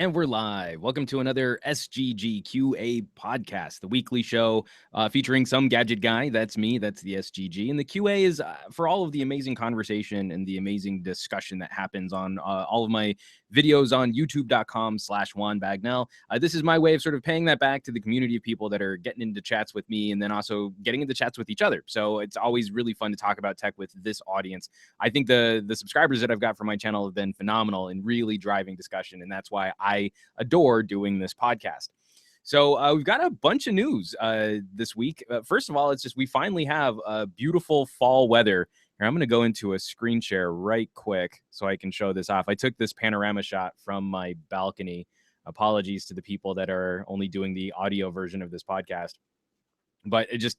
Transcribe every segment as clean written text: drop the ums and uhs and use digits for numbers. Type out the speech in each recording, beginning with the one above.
And we're live. Welcome to another SGGQA podcast, the weekly show featuring some gadget guy. That's me. That's the SGG. And the QA is for all of the amazing conversation and the amazing discussion that happens on all of my videos on youtube.com/Juan Bagnell. This is my way of sort of paying that back to the community of people that are getting into chats with me and then also getting into chats with each other. So it's always really fun to talk about tech with this audience. I think the subscribers that I've got for my channel have been phenomenal in really driving discussion. And that's why I adore doing this podcast. So we've got a bunch of news this week. First of all, it's just we finally have beautiful fall weather. Here, I'm going to go into a screen share right quick so I can show this off. I took this panorama shot from my balcony. Apologies to the people that are only doing the audio version of this podcast. But it just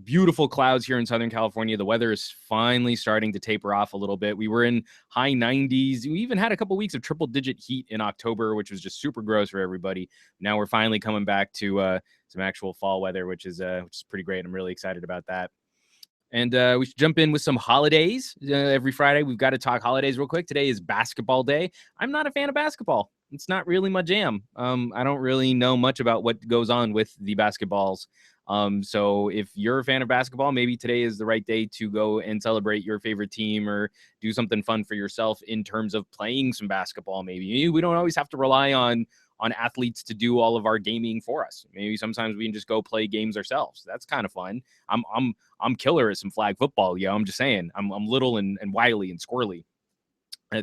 beautiful clouds here in Southern California. The weather is finally starting to taper off a little bit. We were in high 90s. We even had a couple weeks of triple-digit heat in October, which was just super gross for everybody. Now we're finally coming back to some actual fall weather, which is pretty great. I'm really excited about that. And we should jump in with some holidays. Every Friday, we've got to talk holidays real quick. Today is basketball day. I'm not a fan of basketball. It's not really my jam. I don't really know much about what goes on with the basketballs. So if you're a fan of basketball, maybe today is the right day to go and celebrate your favorite team or do something fun for yourself in terms of playing some basketball. Maybe we don't always have to rely on athletes to do all of our gaming for us. Maybe sometimes we can just go play games ourselves. That's kind of fun. I'm killer at some flag football. Yeah, I'm just saying. I'm little and wily and squirrely.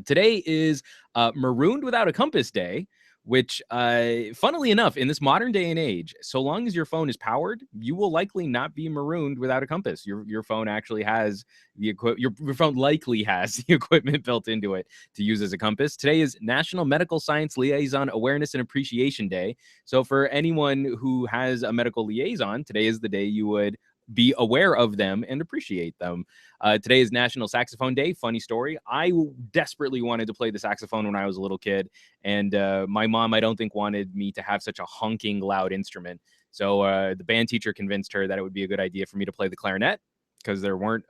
Today is Marooned Without a Compass Day, which, funnily enough, in this modern day and age, so long as your phone is powered, you will likely not be marooned without a compass. Your phone actually has the your phone likely has the equipment built into it to use as a compass. Today is National Medical Science Liaison Awareness and Appreciation Day. So for anyone who has a medical liaison, today is the day you would be aware of them and appreciate them. Today is National Saxophone Day. Funny story. I desperately wanted to play the saxophone when I was a little kid. And my mom, I don't think, wanted me to have such a honking loud instrument. So the band teacher convinced her that it would be a good idea for me to play the clarinet, because there weren't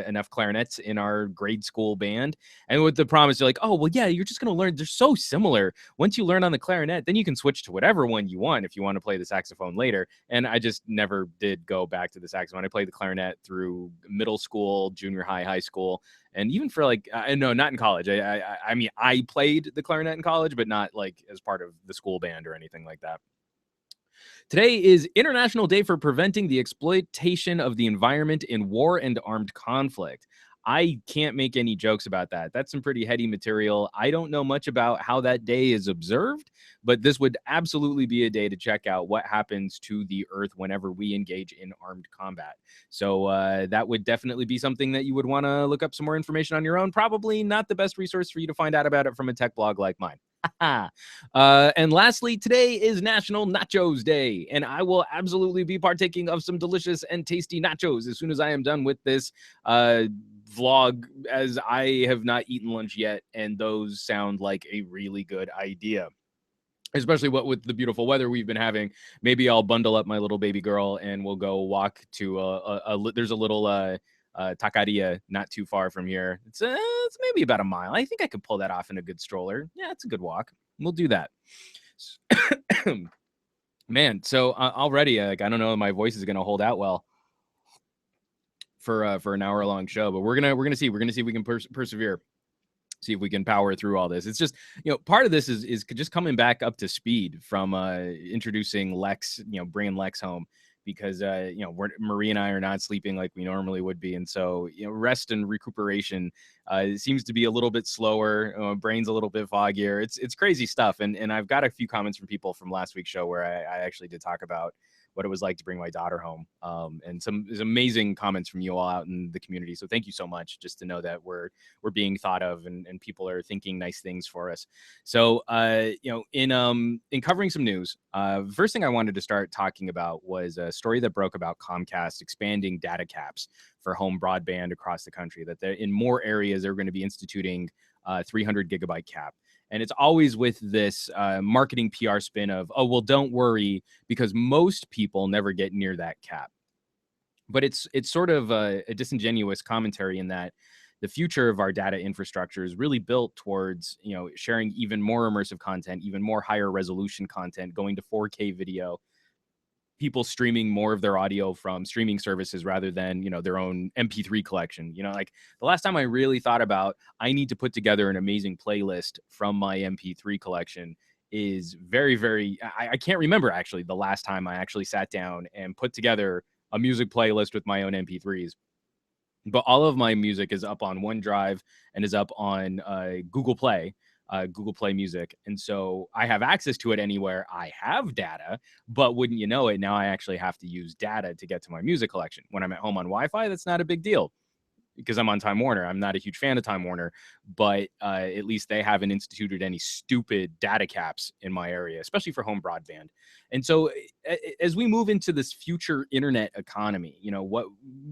enough clarinets in our grade school band. And with the promise, they're like, oh, well, yeah, you're just going to learn. They're so similar. Once you learn on the clarinet, then you can switch to whatever one you want if you want to play the saxophone later. And I just never did go back to the saxophone. I played the clarinet through middle school, junior high, high school, and even for like, no, not in college. I mean, I played the clarinet in college, but not like as part of the school band or anything like that. Today is International Day for Preventing the Exploitation of the Environment in War and Armed Conflict. I can't make any jokes about that. That's some pretty heady material. I don't know much about how that day is observed, but this would absolutely be a day to check out what happens to the Earth whenever we engage in armed combat. So that would definitely be something that you would want to look up some more information on your own. Probably not the best resource for you to find out about it from a tech blog like mine. And lastly, today is National Nachos Day, and I will absolutely be partaking of some delicious and tasty nachos as soon as I am done with this vlog, as I have not eaten lunch yet, and those sound like a really good idea. Especially what with the beautiful weather we've been having. Maybe I'll bundle up my little baby girl and we'll go walk to there's a little taqueria not too far from here. It's maybe about a mile. I think I could pull that off in a good stroller. Yeah, it's a good walk. We'll do that. Man, so already, I don't know if my voice is gonna hold out well for an hour long show, but we're gonna see. We're gonna see if we can persevere. See if we can power through all this. It's just, part of this is just coming back up to speed from introducing Lex, bringing Lex home, because Marie and I are not sleeping like we normally would be, and so rest and recuperation seems to be a little bit slower. Brain's a little bit foggier. It's crazy stuff, and I've got a few comments from people from last week's show where I actually did talk about what it was like to bring my daughter home. And there's amazing comments from you all out in the community. So thank you so much, just to know that we're being thought of and people are thinking nice things for us. So, in covering some news, first thing I wanted to start talking about was a story that broke about Comcast expanding data caps for home broadband across the country, that they're in more areas, they're going to be instituting 300 gigabyte cap. And it's always with this marketing PR spin of, oh, well, don't worry, because most people never get near that cap. But it's sort of a disingenuous commentary in that the future of our data infrastructure is really built towards, sharing even more immersive content, even more higher resolution content, going to 4K video, people streaming more of their audio from streaming services rather than, their own MP3 collection. Like the last time I really thought about, I need to put together an amazing playlist from my MP3 collection is very, very, I can't remember actually the last time I actually sat down and put together a music playlist with my own MP3s. But all of my music is up on OneDrive and is up on Google Play Music. And so I have access to it anywhere I have data, but wouldn't you know it, now I actually have to use data to get to my music collection. When I'm at home on Wi-Fi, that's not a big deal because I'm on Time Warner. I'm not a huge fan of Time Warner, but at least they haven't instituted any stupid data caps in my area, especially for home broadband. And so as we move into this future internet economy, what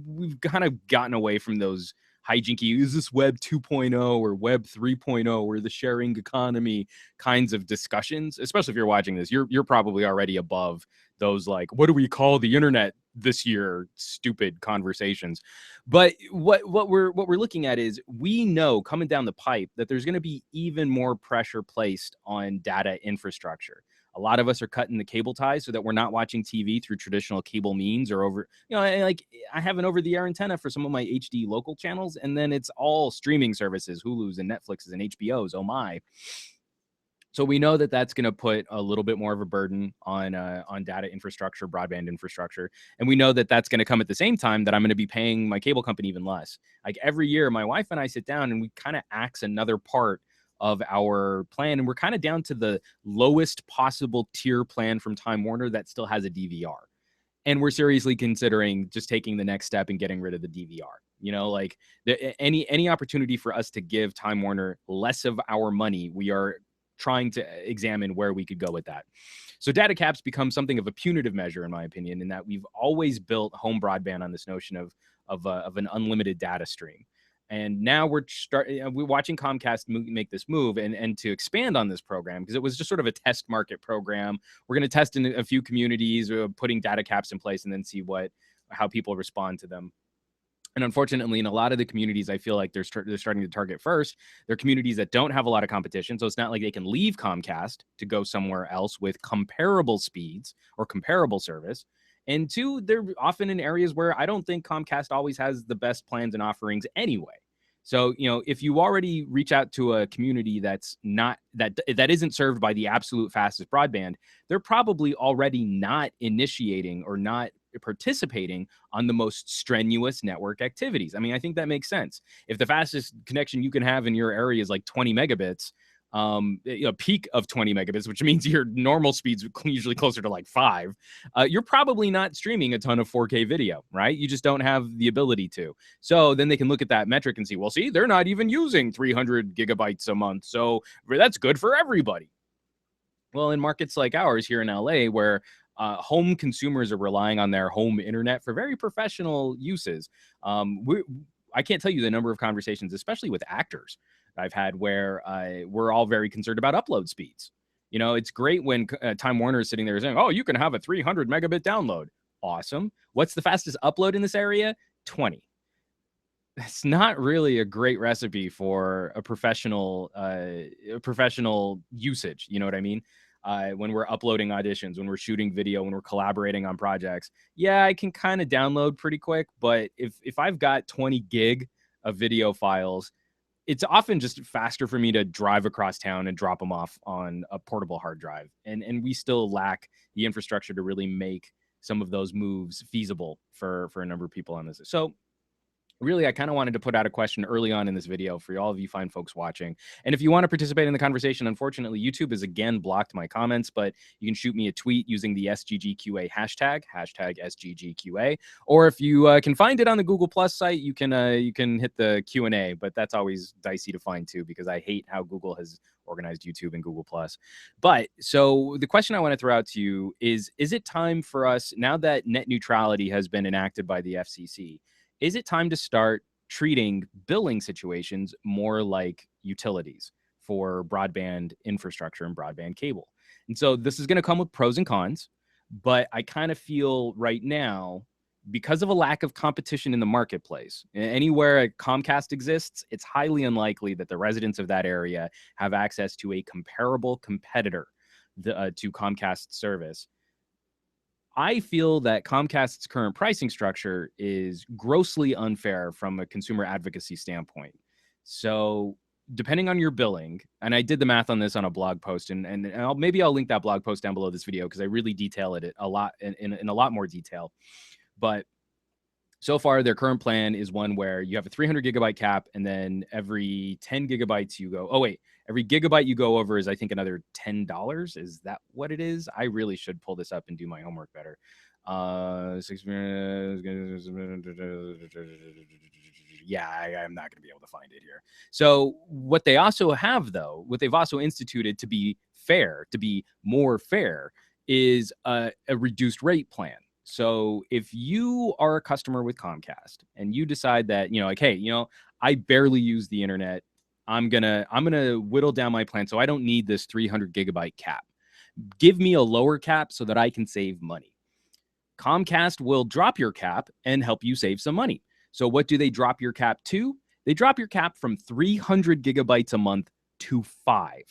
we've kind of gotten away from those hijinky, is this web 2.0 or web 3.0 or the sharing economy kinds of discussions, especially if you're watching this, you're probably already above those, like, what do we call the internet this year, stupid conversations. But what we're looking at is, we know coming down the pipe that there's going to be even more pressure placed on data infrastructure. A lot of us are cutting the cable ties so that we're not watching TV through traditional cable means or over, like I have an over-the-air antenna for some of my HD local channels, and then it's all streaming services, Hulu's and Netflix's and HBO's. Oh my. So we know that that's going to put a little bit more of a burden on data infrastructure, broadband infrastructure, and we know that that's going to come at the same time that I'm going to be paying my cable company even less. Like every year, my wife and I sit down and we kind of axe another part of our plan, and we're kind of down to the lowest possible tier plan from Time Warner that still has a DVR, and we're seriously considering just taking the next step and getting rid of the DVR. Like any opportunity for us to give Time Warner less of our money, we are trying to examine where we could go with that. So data caps become something of a punitive measure, in my opinion, in that we've always built home broadband on this notion of an unlimited data stream. And now we're watching Comcast make this move and to expand on this program, because it was just sort of a test market program. We're going to test in a few communities, putting data caps in place, and then see how people respond to them. And unfortunately, in a lot of the communities, I feel like they're starting to target first. They're communities that don't have a lot of competition. So it's not like they can leave Comcast to go somewhere else with comparable speeds or comparable service. And two, they're often in areas where I don't think Comcast always has the best plans and offerings anyway. So, if you already reach out to a community that's not that isn't served by the absolute fastest broadband, they're probably already not initiating or not participating on the most strenuous network activities. I mean, I think that makes sense. If the fastest connection you can have in your area is like 20 megabits, peak of 20 megabits, which means your normal speeds usually closer to like 5, you're probably not streaming a ton of 4K video, right? You just don't have the ability to. So then they can look at that metric and see, well, see, they're not even using 300 gigabytes a month, so that's good for everybody. Well, in markets like ours here in LA, where home consumers are relying on their home internet for very professional uses, I can't tell you the number of conversations, especially with actors, I've had where we're all very concerned about upload speeds. It's great when Time Warner is sitting there saying, oh, you can have a 300 megabit download. Awesome. What's the fastest upload in this area? 20. That's not really a great recipe for a professional usage. You know what I mean? When we're uploading auditions, when we're shooting video, when we're collaborating on projects, yeah, I can kind of download pretty quick. But if I've got 20 gig of video files, it's often just faster for me to drive across town and drop them off on a portable hard drive. And we still lack the infrastructure to really make some of those moves feasible for a number of people on this. So really, I kind of wanted to put out a question early on in this video for all of you fine folks watching. And if you want to participate in the conversation, unfortunately, YouTube has again blocked my comments, but you can shoot me a tweet using the SGGQA hashtag SGGQA. Or if you can find it on the Google Plus site, you can hit the Q&A, but that's always dicey to find too, because I hate how Google has organized YouTube and Google Plus. But so the question I want to throw out to you is it time for us, now that net neutrality has been enacted by the FCC, is it time to start treating billing situations more like utilities for broadband infrastructure and broadband cable? And so this is going to come with pros and cons, but I kind of feel right now because of a lack of competition in the marketplace. Anywhere a Comcast exists, it's highly unlikely that the residents of that area have access to a comparable competitor to Comcast service. I feel that Comcast's current pricing structure is grossly unfair from a consumer advocacy standpoint. So, depending on your billing, and I did the math on this on a blog post, and maybe I'll link that blog post down below this video because I really detail it a lot in a lot more detail. But so far, their current plan is one where you have a 300 gigabyte cap, and then every 10 gigabytes you go, oh, wait, every gigabyte you go over is, I think, another $10. Is that what it is? I really should pull this up and do my homework better. Yeah, I'm not going to be able to find it here. So what they also have, though, what they've also instituted to be fair, to be more fair, is a reduced rate plan. So if you are a customer with Comcast and you decide that, like, hey, I barely use the internet, I'm gonna whittle down my plan so I don't need this 300 gigabyte cap. Give me a lower cap so that I can save money. Comcast will drop your cap and help you save some money. So what do they drop your cap to? They drop your cap from 300 gigabytes a month to 5.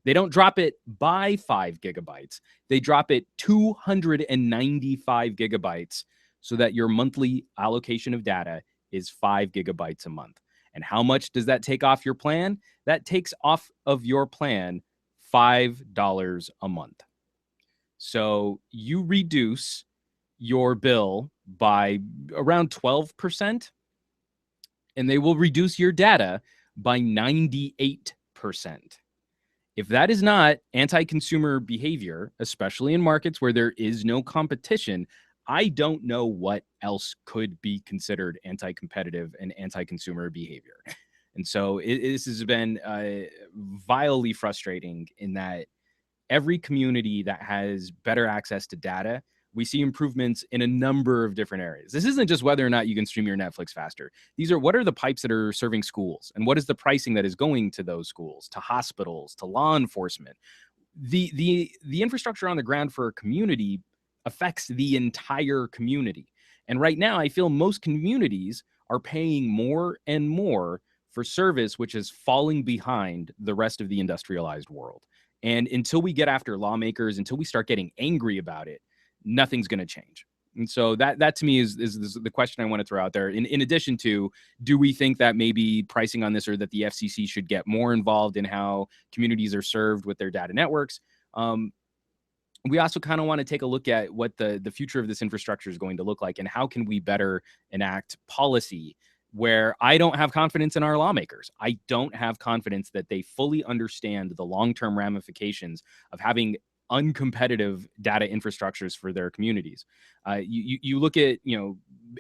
They don't drop it by 5 gigabytes. They drop it 295 gigabytes so that your monthly allocation of data is 5 gigabytes a month. And how much does that take off your plan? That takes off of your plan $5 a month. So you reduce your bill by around 12%, and they will reduce your data by 98%. If that is not anti-consumer behavior, especially in markets where there is no competition, I don't know what else could be considered anti-competitive and anti-consumer behavior. And so this has been vilely frustrating in that every community that has better access to data, we see improvements in a number of different areas. This isn't just whether or not you can stream your Netflix faster. These are what are the pipes that are serving schools, and what is the pricing that is going to those schools, to hospitals, to law enforcement. The infrastructure on the ground for a community affects the entire community. And right now, I feel most communities are paying more and more for service, which is falling behind the rest of the industrialized world. And until we get after lawmakers, until we start getting angry about it, nothing's going to change. And so that to me is the question I want to throw out there. In addition to, do we think that maybe pricing on this, or that the FCC should get more involved in how communities are served with their data networks? We also kind of want to take a look at what the future of this infrastructure is going to look like, and how can we better enact policy where I don't have confidence in our lawmakers. I don't have confidence that they fully understand the long-term ramifications of having uncompetitive data infrastructures for their communities. You look at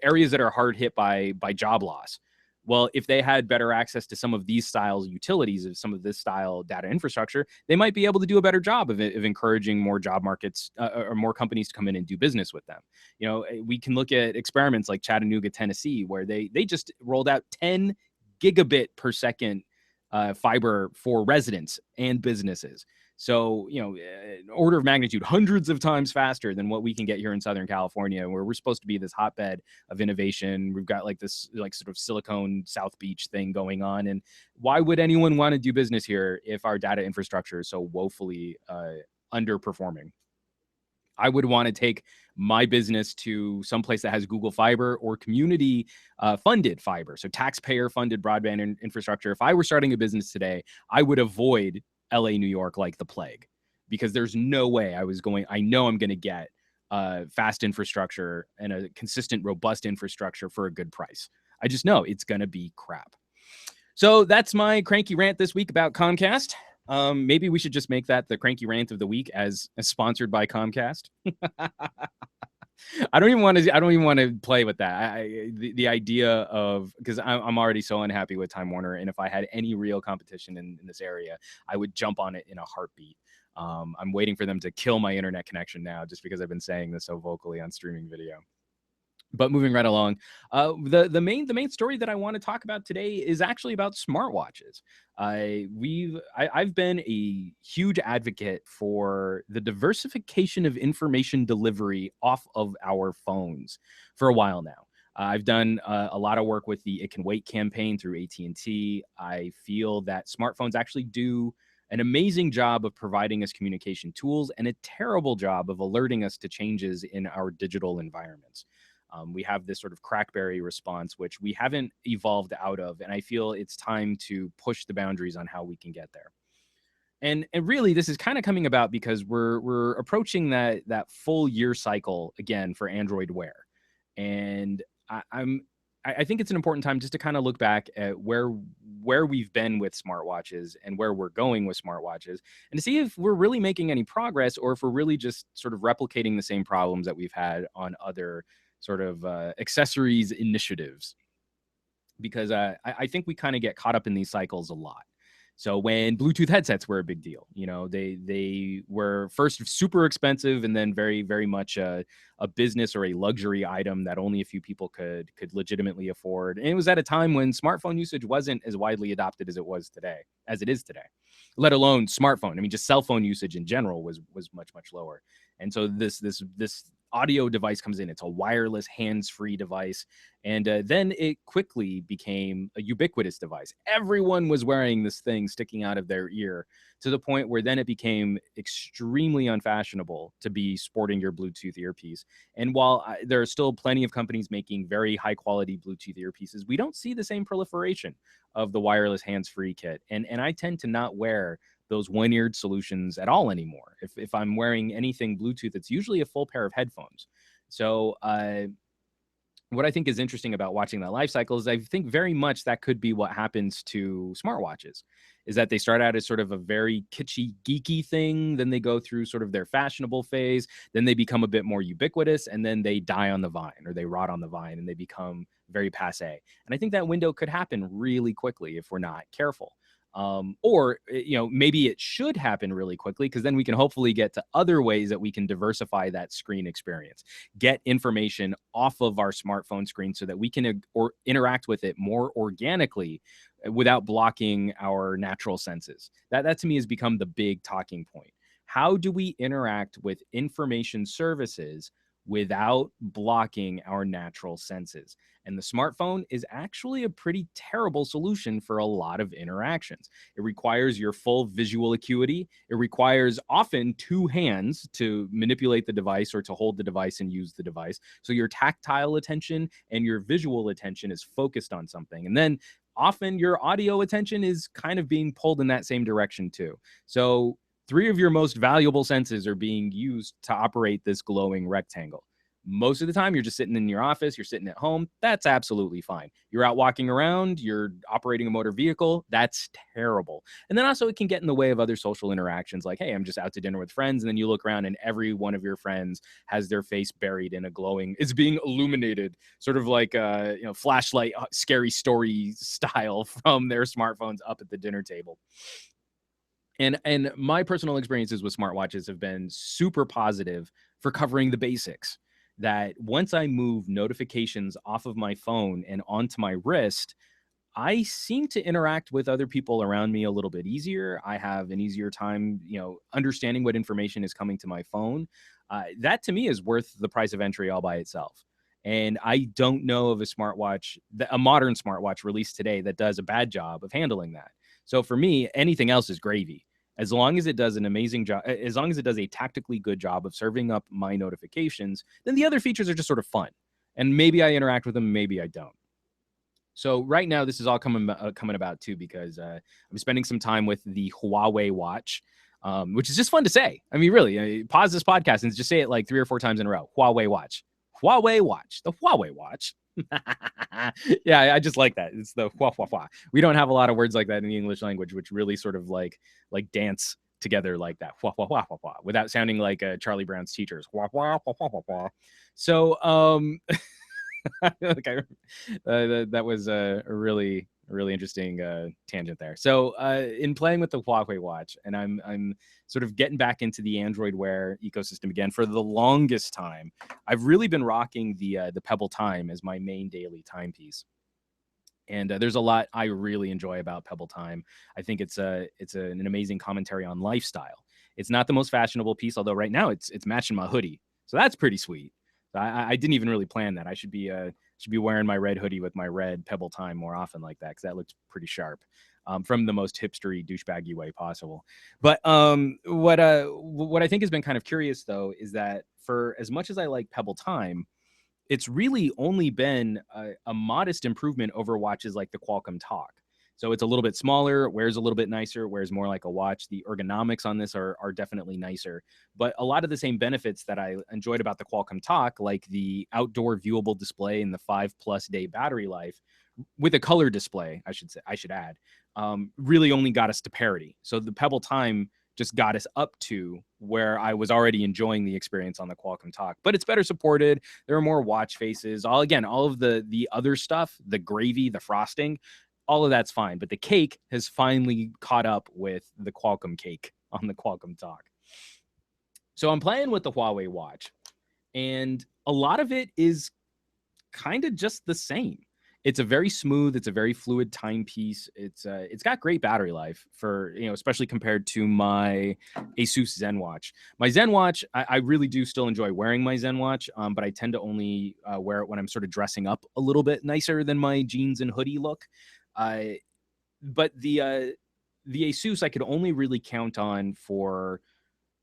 areas that are hard hit by job loss. Well, if they had better access to some of these styles utilities, of some of this style data infrastructure, they might be able to do a better job of encouraging more job markets or more companies to come in and do business with them. We can look at experiments like Chattanooga, Tennessee, where they just rolled out 10 gigabit per second fiber for residents and businesses. So, order of magnitude, hundreds of times faster than what we can get here in Southern California, where we're supposed to be this hotbed of innovation. We've got this sort of Silicon South Beach thing going on. And why would anyone want to do business here if our data infrastructure is so woefully underperforming? I would want to take my business to someplace that has Google Fiber or community funded fiber. So taxpayer funded broadband infrastructure. If I were starting a business today, I would avoid LA, New York like the plague, because there's no way I know I'm going to get fast infrastructure and a consistent, robust infrastructure for a good price. I just know it's going to be crap. So that's my cranky rant this week about Comcast. Maybe we should just make that the cranky rant of the week, as sponsored by Comcast. I don't even want to play with that. The idea of, because I'm already so unhappy with Time Warner, and if I had any real competition in this area, I would jump on it in a heartbeat. I'm waiting for them to kill my internet connection now, just because I've been saying this so vocally on streaming video. But moving right along, the main story that I want to talk about today is actually about smartwatches. I've been a huge advocate for the diversification of information delivery off of our phones for a while now. I've done a lot of work with the It Can Wait campaign through AT&T. I feel that smartphones actually do an amazing job of providing us communication tools and a terrible job of alerting us to changes in our digital environments. We have this sort of crackberry response, which we haven't evolved out of. And I feel it's time to push the boundaries on how we can get there. And really, this is kind of coming about because we're approaching that full year cycle again for Android Wear, and I think it's an important time just to kind of look back at where we've been with smartwatches and where we're going with smartwatches, and to see if we're really making any progress or if we're really just sort of replicating the same problems that we've had on other sort of accessories initiatives. Because I think we kind of get caught up in these cycles a lot. So when Bluetooth headsets were a big deal, they were first super expensive and then very much a business or a luxury item that only a few people could legitimately afford. And it was at a time when smartphone usage wasn't as widely adopted as it is today, let alone smartphone. I mean, just cell phone usage in general was much lower. And so this audio device comes in. It's a wireless hands-free device. And then it quickly became a ubiquitous device. Everyone was wearing this thing sticking out of their ear, to the point where then it became extremely unfashionable to be sporting your Bluetooth earpiece. And while there are still plenty of companies making very high quality Bluetooth earpieces, we don't see the same proliferation of the wireless hands-free kit. And I tend to not wear those one-eared solutions at all anymore. If I'm wearing anything Bluetooth, it's usually a full pair of headphones. So what I think is interesting about watching that life cycle is I think very much that could be what happens to smartwatches, is that they start out as sort of a very kitschy, geeky thing. Then they go through sort of their fashionable phase. Then they become a bit more ubiquitous, and then they die on the vine, or they rot on the vine, and they become very passe. And I think that window could happen really quickly if we're not careful. Or maybe it should happen really quickly, because then we can hopefully get to other ways that we can diversify that screen experience, get information off of our smartphone screen so that we can or interact with it more organically without blocking our natural senses. That to me has become the big talking point. How do we interact with information services without blocking our natural senses? And the smartphone is actually a pretty terrible solution for a lot of interactions. It requires your full visual acuity. It requires often two hands to manipulate the device or to hold the device and use the device. So your tactile attention and your visual attention is focused on something. And then often your audio attention is kind of being pulled in that same direction too. So three of your most valuable senses are being used to operate this glowing rectangle. Most of the time, you're just sitting in your office, you're sitting at home. That's absolutely fine. You're out walking around, you're operating a motor vehicle. That's terrible. And then also, it can get in the way of other social interactions, like, hey, I'm just out to dinner with friends. And then you look around and every one of your friends has their face buried in a glowing, it's being illuminated, sort of like flashlight, scary story style from their smartphones up at the dinner table. And my personal experiences with smartwatches have been super positive for covering the basics. That once I move notifications off of my phone and onto my wrist, I seem to interact with other people around me a little bit easier. I have an easier time, understanding what information is coming to my phone. That to me is worth the price of entry all by itself. And I don't know of a modern smartwatch released today that does a bad job of handling that. So for me, anything else is gravy. As long as it does an amazing job, as long as it does a tactically good job of serving up my notifications, then the other features are just sort of fun. And maybe I interact with them, maybe I don't. So right now, this is all coming about too, because I'm spending some time with the Huawei watch, which is just fun to say. I mean, really, pause this podcast and just say it like 3 or 4 times in a row. Huawei watch, Huawei watch, the Huawei watch. Yeah, I just like that. It's the hua hua hua. We don't have a lot of words like that in the English language, which really sort of like dance together like that, hua hua hua hua hua, without sounding like Charlie Brown's teachers. Hua hua hua hua hua hua. So like that was a really really interesting tangent there. So in playing with the Huawei watch, and I'm sort of getting back into the Android Wear ecosystem again for the longest time, I've really been rocking the Pebble Time as my main daily timepiece. And there's a lot I really enjoy about Pebble Time. I think an amazing commentary on lifestyle. It's not the most fashionable piece, although right now it's matching my hoodie, so that's pretty sweet. I didn't even really plan that. I should be wearing my red hoodie with my red Pebble Time more often like that, because that looks pretty sharp. From the most hipstery douchebaggy way possible. But what I think has been kind of curious though is that for as much as I like Pebble Time, it's really only been a modest improvement over watches like the Qualcomm Talk. So it's a little bit smaller, wears a little bit nicer, wears more like a watch. The ergonomics on this are definitely nicer. But a lot of the same benefits that I enjoyed about the Qualcomm Talk, like the outdoor viewable display and the 5+ day battery life, with a color display, I should add, really only got us to parity. So the Pebble Time just got us up to where I was already enjoying the experience on the Qualcomm Talk. But it's better supported. There are more watch faces. All of the other stuff, the gravy, the frosting, all of that's fine. But the cake has finally caught up with the Qualcomm cake on the Qualcomm Talk. So I'm playing with the Huawei watch, and a lot of it is kind of just the same. It's a very smooth, it's a very fluid timepiece. It's got great battery life for, especially compared to my Asus Zen watch. My Zen watch, I really do still enjoy wearing my Zen watch, but I tend to only wear it when I'm sort of dressing up a little bit nicer than my jeans and hoodie look. But the Asus I could only really count on for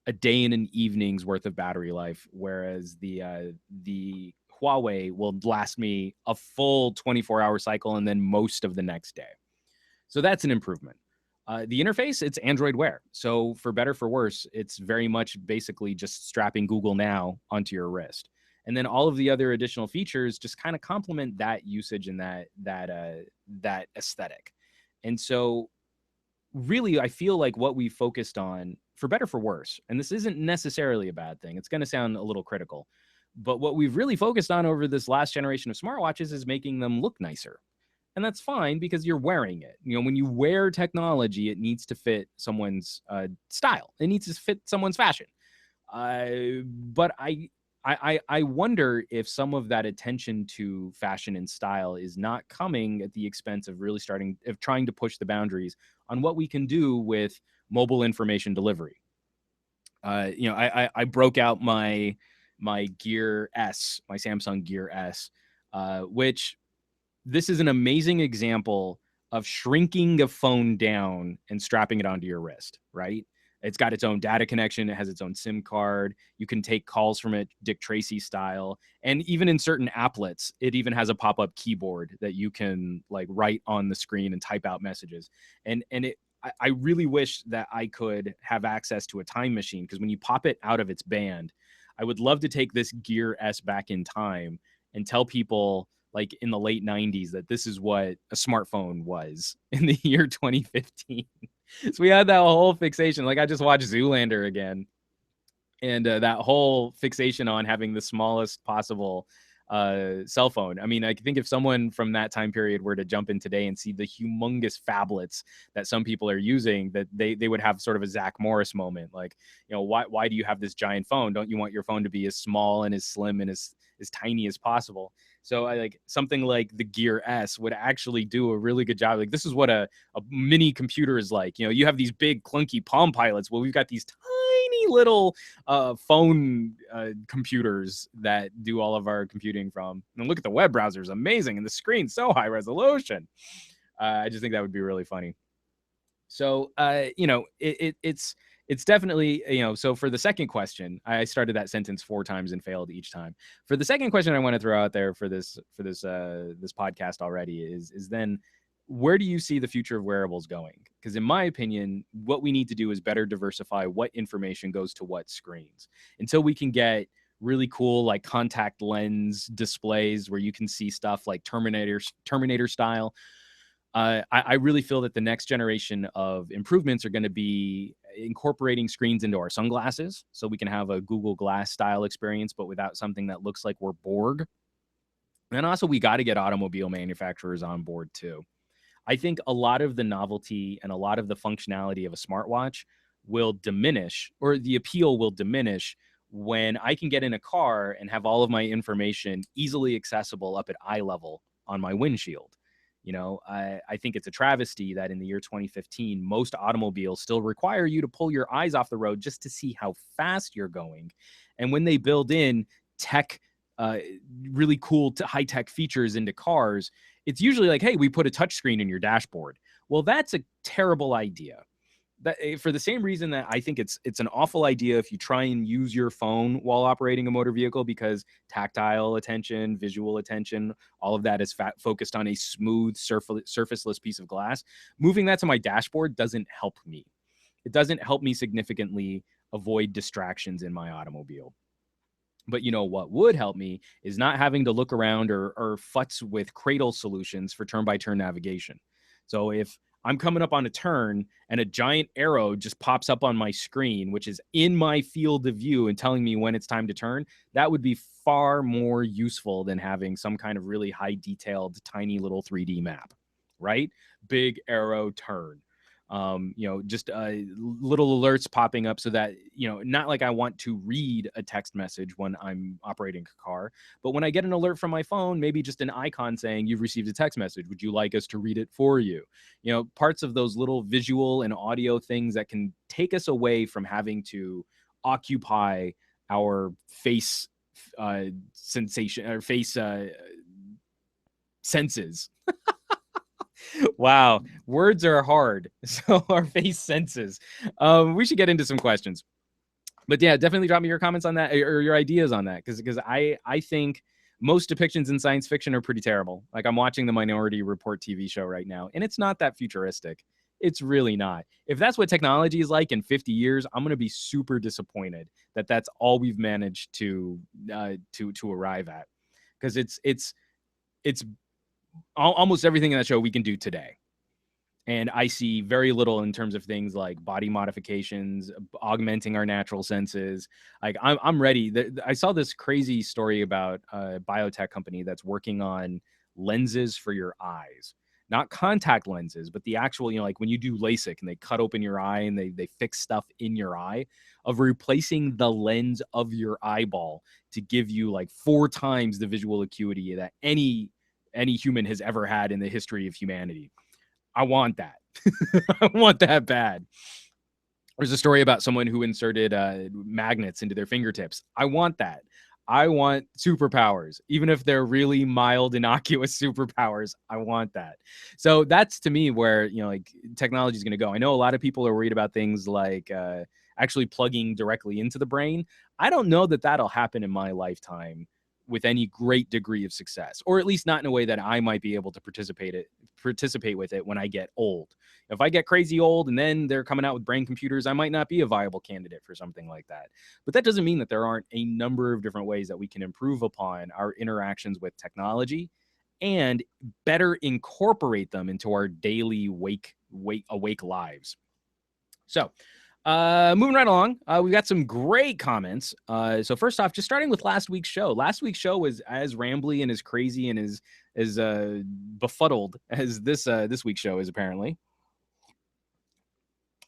a day and an evening's worth of battery life, whereas the Huawei will last me a full 24-hour cycle and then most of the next day. So that's an improvement. The interface, it's Android Wear. So for better for worse, it's very much basically just strapping Google Now onto your wrist. And then all of the other additional features just kind of complement that usage and that aesthetic. And so really, I feel like what we focused on, for better for worse, and this isn't necessarily a bad thing, it's going to sound a little critical, but what we've really focused on over this last generation of smartwatches is making them look nicer. And that's fine because you're wearing it. When you wear technology, it needs to fit someone's style. It needs to fit someone's fashion. But I wonder if some of that attention to fashion and style is not coming at the expense of really trying to push the boundaries on what we can do with mobile information delivery. I broke out my Gear S, my Samsung Gear S, which this is an amazing example of shrinking a phone down and strapping it onto your wrist, right? It's got its own data connection. It has its own SIM card. You can take calls from it, Dick Tracy style. And even in certain applets, it even has a pop-up keyboard that you can like write on the screen and type out messages. I really wish that I could have access to a time machine, because when you pop it out of its band, I would love to take this Gear S back in time and tell people like in the late 90s that this is what a smartphone was in the year 2015. So we had that whole fixation. Like I just watched Zoolander again, and that whole fixation on having the smallest possible cell phone. I mean, I think if someone from that time period were to jump in today and see the humongous phablets that some people are using, that they would have sort of a Zach Morris moment. Like, why do you have this giant phone? Don't you want your phone to be as small and as slim and as tiny as possible? So I like something like the Gear S would actually do a really good job. Like this is what a mini computer is like. You have these big clunky Palm Pilots. Well, we've got these tiny little phone computers that do all of our computing from. And look at the web browser, is amazing, and the screen's so high resolution. I just think that would be really funny. So it's definitely, so for the second question, I started that sentence 4 times and failed each time. For the second question I want to throw out there for this podcast already is then, where do you see the future of wearables going? Because in my opinion, what we need to do is better diversify what information goes to what screens until we can get really cool like contact lens displays where you can see stuff like Terminator style. I really feel that the next generation of improvements are going to be incorporating screens into our sunglasses so we can have a Google Glass style experience, but without something that looks like we're Borg. And also, we got to get automobile manufacturers on board too. I think a lot of the novelty and a lot of the functionality of a smartwatch will diminish, or the appeal will diminish, when I can get in a car and have all of my information easily accessible up at eye level on my windshield. I think it's a travesty that in the year 2015, most automobiles still require you to pull your eyes off the road just to see how fast you're going. And when they build in tech, uh, really cool high tech features into cars, it's usually like, hey, we put a touchscreen in your dashboard. Well, that's a terrible idea. For the same reason that I think it's an awful idea if you try and use your phone while operating a motor vehicle, because tactile attention, visual attention, all of that is focused on a smooth surfaceless piece of glass. Moving that to my dashboard doesn't help me. It doesn't help me significantly avoid distractions in my automobile. But what would help me is not having to look around or futz with cradle solutions for turn-by-turn navigation. So if I'm coming up on a turn and a giant arrow just pops up on my screen, which is in my field of view and telling me when it's time to turn, that would be far more useful than having some kind of really high detailed, tiny little 3D map, right? Big arrow turn. Just little alerts popping up so that, not like I want to read a text message when I'm operating a car, but when I get an alert from my phone, maybe just an icon saying you've received a text message. Would you like us to read it for you? Parts of those little visual and audio things that can take us away from having to occupy our face sensation or face senses. Wow, words are hard. So our face senses. We should get into some questions, but yeah, definitely drop me your comments on that or your ideas on that, because I think most depictions in science fiction are pretty terrible. Like, I'm watching the Minority Report TV show right now, and it's not that futuristic. It's really not. If that's what technology is like in 50 years, I'm going to be super disappointed that that's all we've managed to arrive at, because it's almost everything in that show we can do today. And I see very little in terms of things like body modifications, augmenting our natural senses. Like, I'm ready. I saw this crazy story about a biotech company that's working on lenses for your eyes, not contact lenses, but the actual, like when you do LASIK and they cut open your eye and they fix stuff in your eye, of replacing the lens of your eyeball to give you like 4 times the visual acuity that any human has ever had in the history of humanity. I want that. I want that bad. There's a story about someone who inserted magnets into their fingertips. I want that. I want superpowers, even if they're really mild, innocuous superpowers. I want that. So that's, to me, where like technology is going to go. I know a lot of people are worried about things like actually plugging directly into the brain. I don't know that that'll happen in my lifetime with any great degree of success, or at least not in a way that I might be able to participate with it when I get old. If I get crazy old and then they're coming out with brain computers, I might not be a viable candidate for something like that. But that doesn't mean that there aren't a number of different ways that we can improve upon our interactions with technology and better incorporate them into our daily awake lives. So, moving right along, we've got some great comments. So first off, just starting with last week's show. Last week's show was as rambly and as crazy and as befuddled as this week's show is, apparently.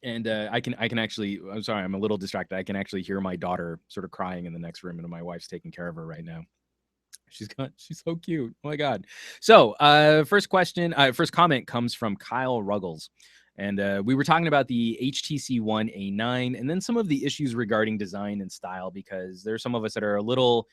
And I can actually, I'm sorry, I'm a little distracted. I can actually hear my daughter sort of crying in the next room, and my wife's taking care of her right now. She's so cute. Oh my God. So first comment comes from Kyle Ruggles. And we were talking about the HTC One A9 and then some of the issues regarding design and style, because there's some of us that are a little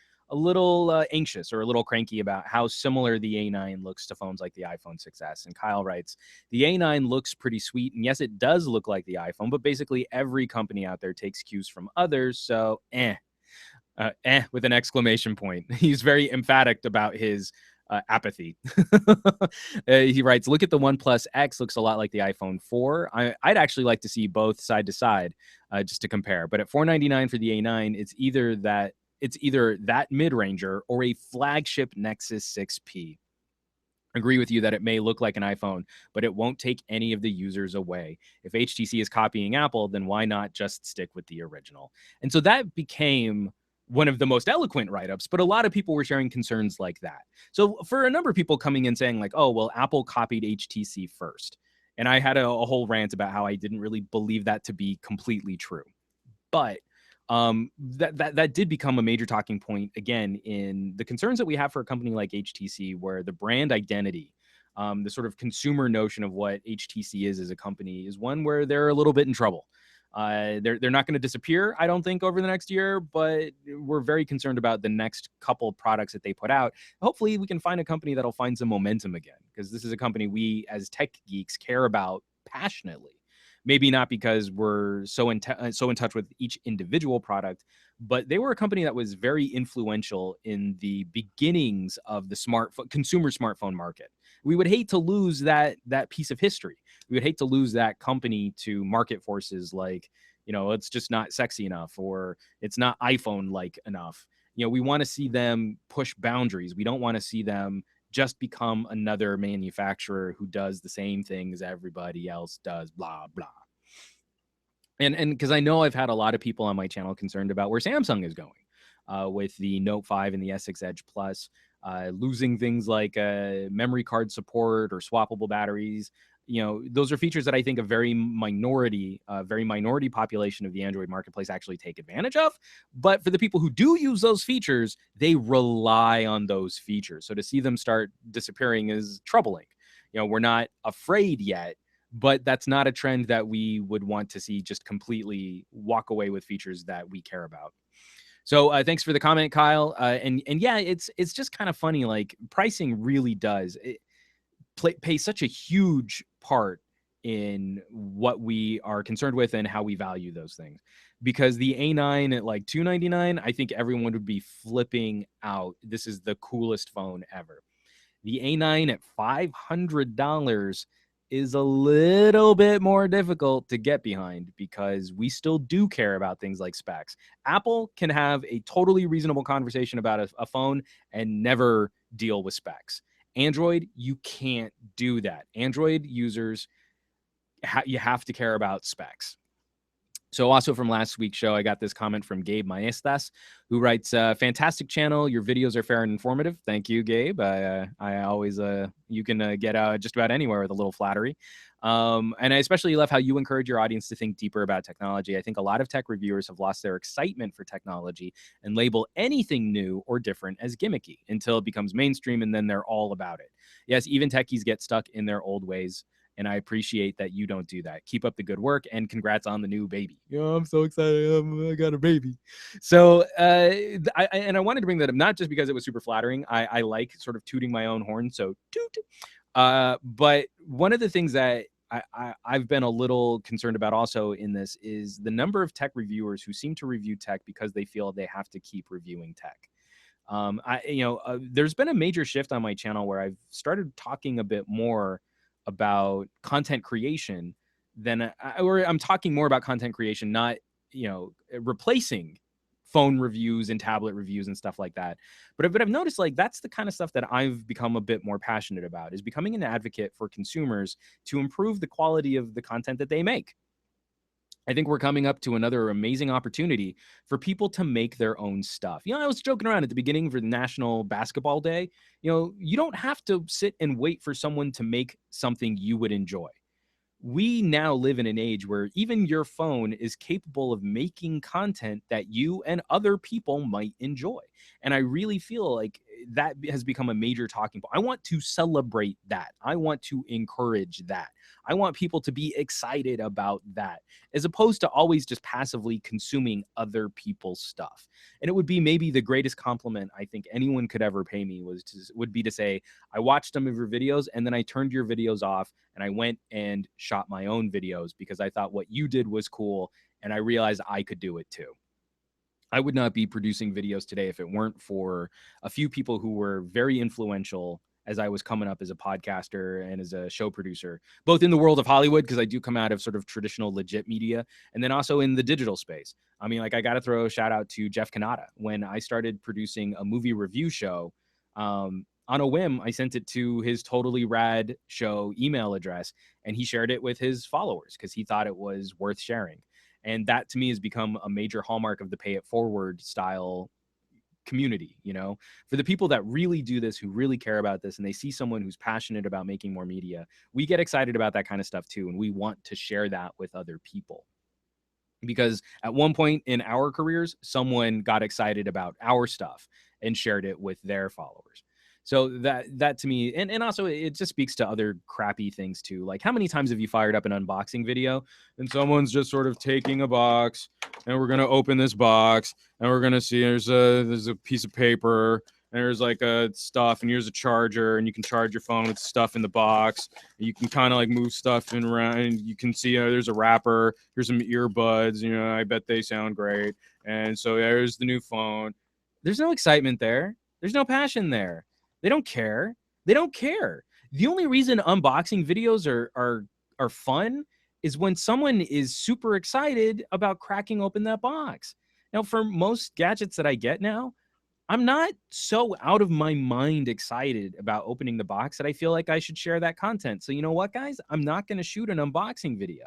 anxious or a little cranky about how similar the A9 looks to phones like the iPhone 6s. And Kyle writes, the A9 looks pretty sweet. And yes, it does look like the iPhone, but basically every company out there takes cues from others. So with an exclamation point. He's very emphatic about his apathy. He writes, look at the OnePlus X, looks a lot like the iPhone 4. I'd actually like to see both side to side just to compare. But at $499 for the A9, it's either that mid-ranger or a flagship Nexus 6P. Agree with you that it may look like an iPhone, but it won't take any of the users away. If HTC is copying Apple, then why not just stick with the original? And so that became one of the most eloquent write-ups, but a lot of people were sharing concerns like that. So for a number of people coming in saying like, oh, well, Apple copied HTC first. And I had a whole rant about how I didn't really believe that to be completely true. But that did become a major talking point again in the concerns that we have for a company like HTC, where the brand identity, the sort of consumer notion of what HTC is as a company, is one where they're a little bit in trouble. They're not going to disappear, I don't think, over the next year, but we're very concerned about the next couple products that they put out. Hopefully, we can find a company that'll find some momentum again, because this is a company we as tech geeks care about passionately. Maybe not because we're so in touch with each individual product, but they were a company that was very influential in the beginnings of the consumer smartphone market. We would hate to lose that piece of history. We would hate to lose that company to market forces like, it's just not sexy enough, or it's not iPhone like enough. We want to see them push boundaries. We don't want to see them just become another manufacturer who does the same things everybody else does, blah, blah. And because I know I've had a lot of people on my channel concerned about where Samsung is going with the Note 5 and the S6 Edge Plus, losing things like memory card support or swappable batteries. Those are features that I think a very minority population of the Android marketplace actually take advantage of. But for the people who do use those features, they rely on those features. So to see them start disappearing is troubling. We're not afraid yet, but that's not a trend that we would want to see just completely walk away with features that we care about. So thanks for the comment, Kyle. And yeah, it's just kind of funny. Like, pricing really does play such a huge part in what we are concerned with and how we value those things. Because the A9 at like $299, I think everyone would be flipping out. This is the coolest phone ever. The A9 at $500 is a little bit more difficult to get behind, because we still do care about things like specs. Apple can have a totally reasonable conversation about a phone and never deal with specs. Android, you can't do that. Android users, you have to care about specs. So also from last week's show, I got this comment from Gabe Maestas, who writes, fantastic channel. Your videos are fair and informative. Thank you, Gabe. I always, you can get just about anywhere with a little flattery. And I especially love how you encourage your audience to think deeper about technology. I think a lot of tech reviewers have lost their excitement for technology and label anything new or different as gimmicky until it becomes mainstream, and then they're all about it. Yes, even techies get stuck in their old ways, and I appreciate that you don't do that. Keep up the good work, and congrats on the new baby. I'm so excited. I got a baby. So, I wanted to bring that up, not just because it was super flattering. I like sort of tooting my own horn. So toot. But one of the things that I've been a little concerned about also in this is the number of tech reviewers who seem to review tech because they feel they have to keep reviewing tech. There's been a major shift on my channel where I've started talking a bit more about content creation or I'm talking more about content creation, not, replacing phone reviews and tablet reviews and stuff like that. But I've noticed, like, that's the kind of stuff that I've become a bit more passionate about, is becoming an advocate for consumers to improve the quality of the content that they make. I think we're coming up to another amazing opportunity for people to make their own stuff. I was joking around at the beginning for the National Basketball Day. You don't have to sit and wait for someone to make something you would enjoy. We now live in an age where even your phone is capable of making content that you and other people might enjoy. And I really feel like that has become a major talking point. I want to celebrate that. I want to encourage that. I want people to be excited about that, as opposed to always just passively consuming other people's stuff. And it would be maybe the greatest compliment I think anyone could ever pay me would be to say, I watched some of your videos and then I turned your videos off and I went and shot my own videos because I thought what you did was cool and I realized I could do it too. I would not be producing videos today if it weren't for a few people who were very influential as I was coming up as a podcaster and as a show producer, both in the world of Hollywood, because I do come out of sort of traditional legit media, and then also in the digital space. I mean, like, I got to throw a shout out to Jeff Kanata. When I started producing a movie review show, on a whim, I sent it to his Totally Rad Show email address, and he shared it with his followers because he thought it was worth sharing. And that to me has become a major hallmark of the pay it forward style community, for the people that really do this, who really care about this, and they see someone who's passionate about making more media, we get excited about that kind of stuff too. And we want to share that with other people. Because at one point in our careers, someone got excited about our stuff and shared it with their followers. So that to me, and also it just speaks to other crappy things too. Like, how many times have you fired up an unboxing video and someone's just sort of taking a box, and we're gonna open this box and we're gonna see there's a piece of paper, and there's like a stuff, and here's a charger, and you can charge your phone with stuff in the box. You can kind of like move stuff in around, and you can see there's a wrapper. Here's some earbuds. I bet they sound great. And so there's the new phone. There's no excitement there. There's no passion there. They don't care. They don't care. The only reason unboxing videos are fun is when someone is super excited about cracking open that box. Now, for most gadgets that I get now, I'm not so out of my mind excited about opening the box that I feel like I should share that content. So you know what, guys? I'm not going to shoot an unboxing video.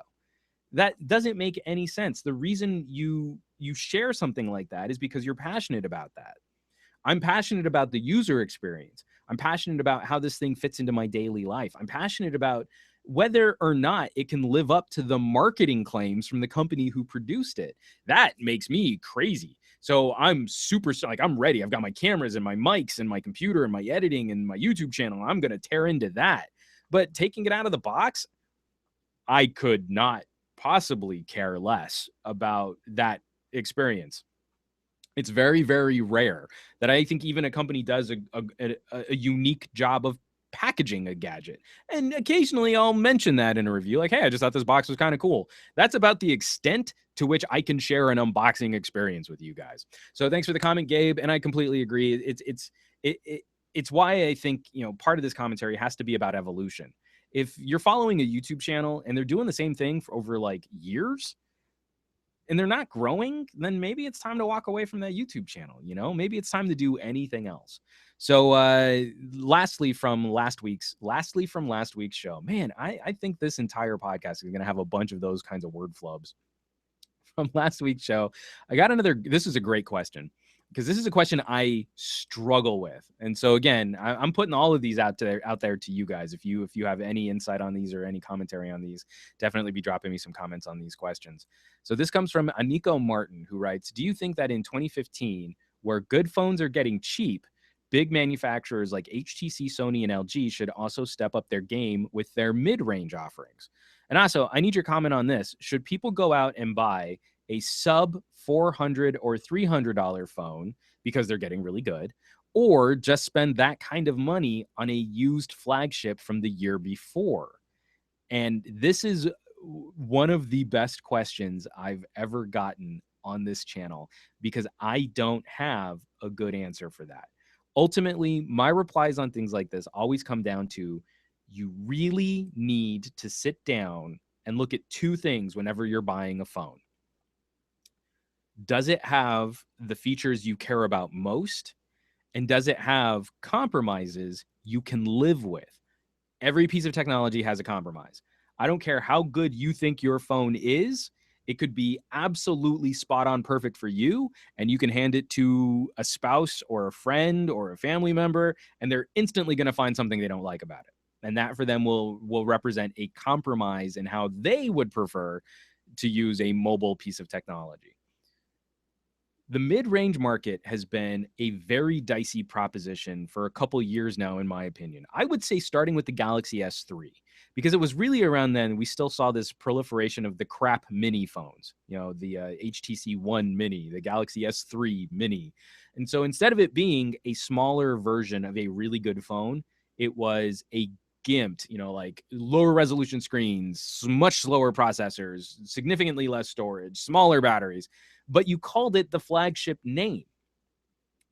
That doesn't make any sense. The reason you share something like that is because you're passionate about that. I'm passionate about the user experience. I'm passionate about how this thing fits into my daily life. I'm passionate about whether or not it can live up to the marketing claims from the company who produced it. That makes me crazy. So I'm super, like, I'm ready. I've got my cameras and my mics and my computer and my editing and my YouTube channel. I'm going to tear into that. But taking it out of the box, I could not possibly care less about that experience. It's very, very rare that I think even a company does a unique job of packaging a gadget. And occasionally I'll mention that in a review, like, hey, I just thought this box was kind of cool. That's about the extent to which I can share an unboxing experience with you guys. So thanks for the comment, Gabe. And I completely agree. It's why I think, part of this commentary has to be about evolution. If you're following a YouTube channel and they're doing the same thing for over like years, and they're not growing, then maybe it's time to walk away from that YouTube channel. Maybe it's time to do anything else. So lastly from last week's show, man, I think this entire podcast is going to have a bunch of those kinds of word flubs. From last week's show, I got this is a great question, because this is a question I struggle with. And so again, I'm putting all of these out there to you guys. If you have any insight on these or any commentary on these, definitely be dropping me some comments on these questions. So this comes from Aniko Martin, who writes, do you think that in 2015, where good phones are getting cheap, big manufacturers like HTC, Sony, and LG should also step up their game with their mid-range offerings? And also, I need your comment on this. Should people go out and buy a sub $400 or $300 phone because they're getting really good, or just spend that kind of money on a used flagship from the year before? And this is one of the best questions I've ever gotten on this channel, because I don't have a good answer for that. Ultimately, my replies on things like this always come down to, you really need to sit down and look at two things whenever you're buying a phone. Does it have the features you care about most? And does it have compromises you can live with? Every piece of technology has a compromise. I don't care how good you think your phone is. It could be absolutely spot on perfect for you, and you can hand it to a spouse or a friend or a family member, and they're instantly going to find something they don't like about it. And that for them will represent a compromise in how they would prefer to use a mobile piece of technology. The mid-range market has been a very dicey proposition for a couple years now, in my opinion. I would say starting with the Galaxy S3, because it was really around then we still saw this proliferation of the crap mini phones, the HTC One Mini, the Galaxy S3 Mini. And so instead of it being a smaller version of a really good phone, it was a gimped, like lower resolution screens, much slower processors, significantly less storage, smaller batteries, but you called it the flagship name.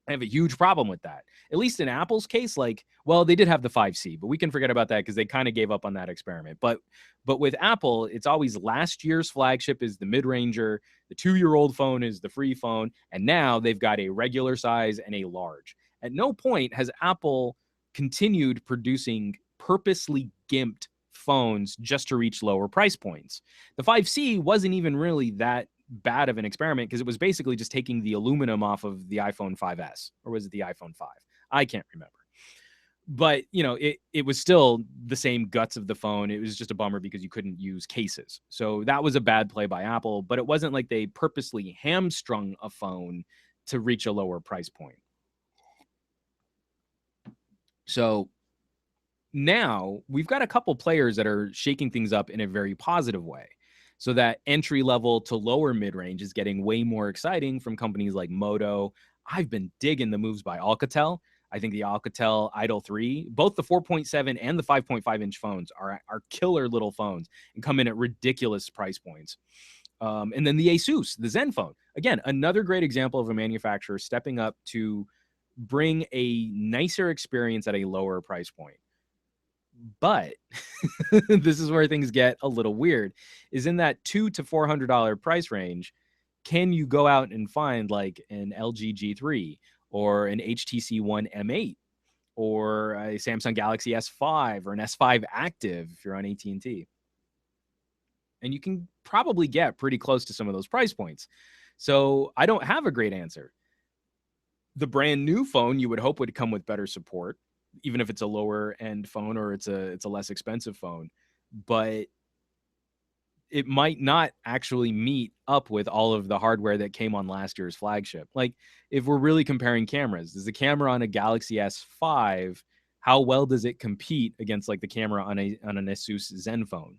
I have a huge problem with that. At least in Apple's case, they did have the 5C, but we can forget about that because they kind of gave up on that experiment. But with Apple, it's always last year's flagship is the mid-ranger, the 2-year-old phone is the free phone, and now they've got a regular size and a large. At no point has Apple continued producing purposely gimped phones just to reach lower price points. The 5C wasn't even really that bad of an experiment because it was basically just taking the aluminum off of the iPhone 5S, or was it the iPhone 5? I can't remember. But, it was still the same guts of the phone. It was just a bummer because you couldn't use cases. So that was a bad play by Apple, but it wasn't like they purposely hamstrung a phone to reach a lower price point. So now we've got a couple players that are shaking things up in a very positive way. So that entry level to lower mid range is getting way more exciting from companies like Moto. I've been digging the moves by Alcatel. I think the Alcatel Idol 3, both the 4.7 and the 5.5 inch phones are killer little phones and come in at ridiculous price points. And then the Asus, the Zenfone, again, another great example of a manufacturer stepping up to bring a nicer experience at a lower price point. But this is where things get a little weird, is in that $200 to $400 price range. Can you go out and find like an LG G3 or an HTC One M8 or a Samsung Galaxy S5 or an S5 Active if you're on AT&T? And you can probably get pretty close to some of those price points. So I don't have a great answer. The brand new phone you would hope would come with better support, even if it's a lower end phone or it's a less expensive phone, but it might not actually meet up with all of the hardware that came on last year's flagship. Like, if we're really comparing cameras, is the camera on a Galaxy S5, how well does it compete against like the camera on an Asus Zenfone?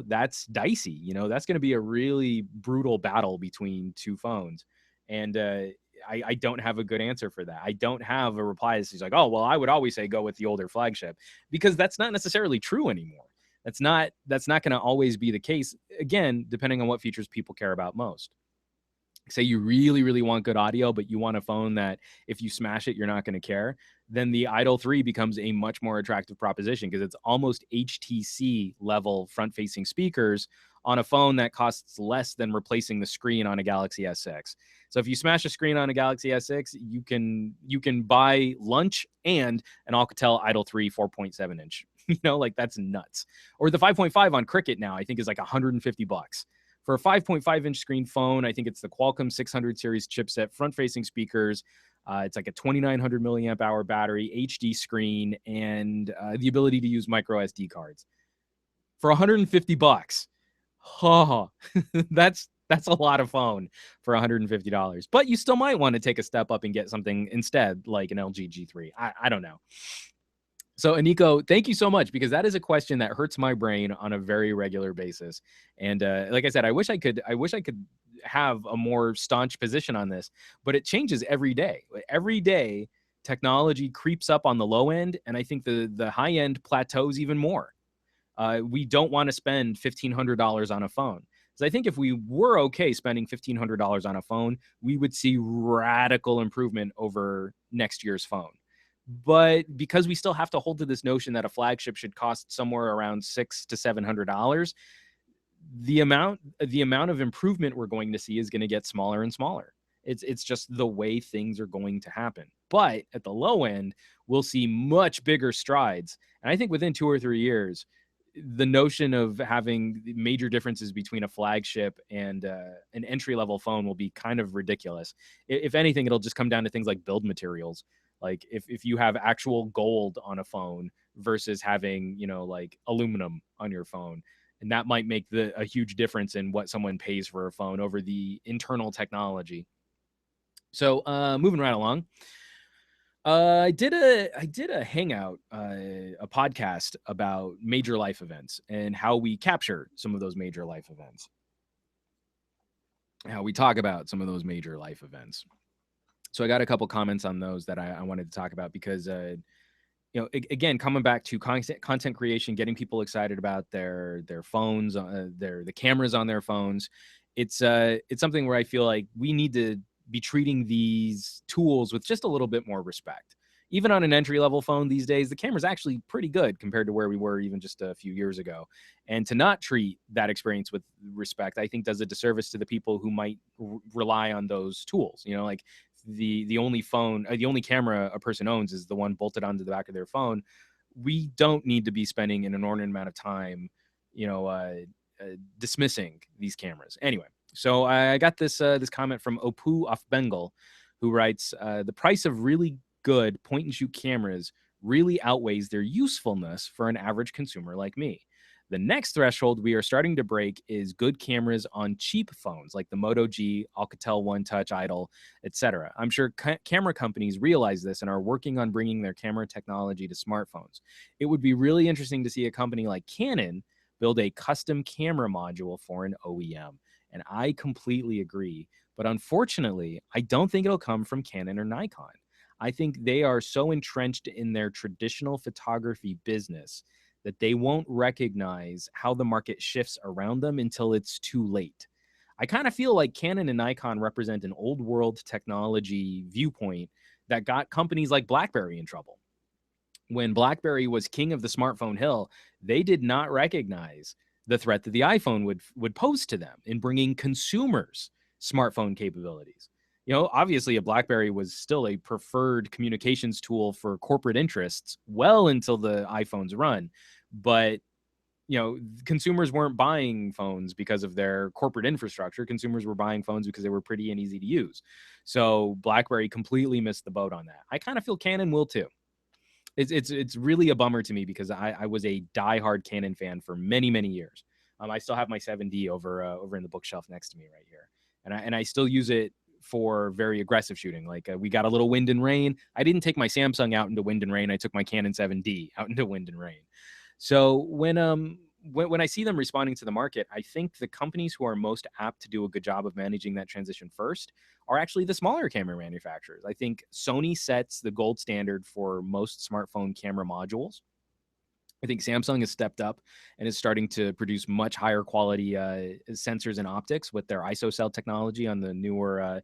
That's dicey. That's going to be a really brutal battle between two phones. And I don't have a good answer for that. I don't have a reply that's like, oh, well, I would always say go with the older flagship, because that's not necessarily true anymore. That's not going to always be the case. Again, depending on what features people care about most. Say you really, really want good audio, but you want a phone that if you smash it, you're not going to care. Then the Idol 3 becomes a much more attractive proposition because it's almost HTC level front-facing speakers on a phone that costs less than replacing the screen on a Galaxy S6. So if you smash a screen on a Galaxy S6, you can buy lunch and an Alcatel Idol 3 4.7 inch. Like, that's nuts. Or the 5.5 on Cricket now, I think, is like $150. For a 5.5 inch screen phone, I think it's the Qualcomm 600 series chipset, front-facing speakers. It's like a 2,900 milliamp hour battery, HD screen, and the ability to use micro SD cards. For $150, oh, that's a lot of phone for $150. But you still might want to take a step up and get something instead, like an LG G3. I don't know. So, Aniko, thank you so much, because that is a question that hurts my brain on a very regular basis. And like I said, I wish I could have a more staunch position on this, but it changes every day. Every day, technology creeps up on the low end, and I think the high end plateaus even more. We don't want to spend $1,500 on a phone. So I think if we were okay spending $1,500 on a phone, we would see radical improvement over next year's phone. But because we still have to hold to this notion that a flagship should cost somewhere around $600 to $700, the amount of improvement we're going to see is going to get smaller and smaller. It's just the way things are going to happen. But at the low end, we'll see much bigger strides. And I think within 2 or 3 years, the notion of having major differences between a flagship and an entry-level phone will be kind of ridiculous. If anything, it'll just come down to things like build materials. Like if you have actual gold on a phone versus having, like aluminum on your phone, and that might make a huge difference in what someone pays for a phone over the internal technology. So moving right along. I did a hangout, a podcast about major life events and how we capture some of those major life events, how we talk about some of those major life events. So I got a couple comments on those that I wanted to talk about because, again, coming back to content creation, getting people excited about their phones, the cameras on their phones. It's something where I feel like we need to be treating these tools with just a little bit more respect. Even on an entry-level phone these days, the camera's actually pretty good compared to where we were even just a few years ago. And to not treat that experience with respect, I think, does a disservice to the people who might rely on those tools. Like the only camera a person owns is the one bolted onto the back of their phone. We don't need to be spending an inordinate amount of time, dismissing these cameras. Anyway, So I got this comment from Opu of Bengal, who writes, the price of really good point and shoot cameras really outweighs their usefulness for an average consumer like me. The next threshold we are starting to break is good cameras on cheap phones like the Moto G, Alcatel One Touch Idol, etc. I'm sure camera companies realize this and are working on bringing their camera technology to smartphones. It would be really interesting to see a company like Canon build a custom camera module for an OEM. And I completely agree. But unfortunately, I don't think it'll come from Canon or Nikon. I think they are so entrenched in their traditional photography business that they won't recognize how the market shifts around them until it's too late. I kind of feel like Canon and Nikon represent an old world technology viewpoint that got companies like BlackBerry in trouble. When BlackBerry was king of the smartphone hill, they did not recognize the threat that the iPhone would pose to them in bringing consumers smartphone capabilities. Obviously, a BlackBerry was still a preferred communications tool for corporate interests well until the iPhones run. But consumers weren't buying phones because of their corporate infrastructure. Consumers were buying phones because they were pretty and easy to use. So BlackBerry completely missed the boat on that. I kind of feel Canon will too. It's really a bummer to me because I was a diehard Canon fan for many, many years. I still have my 7D over in the bookshelf next to me right here, and I still use it for very aggressive shooting. Like we got a little wind and rain. I didn't take my Samsung out into wind and rain. I took my Canon 7D out into wind and rain. So when I see them responding to the market, I think the companies who are most apt to do a good job of managing that transition first are actually the smaller camera manufacturers. I think Sony sets the gold standard for most smartphone camera modules. I think Samsung has stepped up and is starting to produce much higher quality sensors and optics with their ISOCell technology on the newer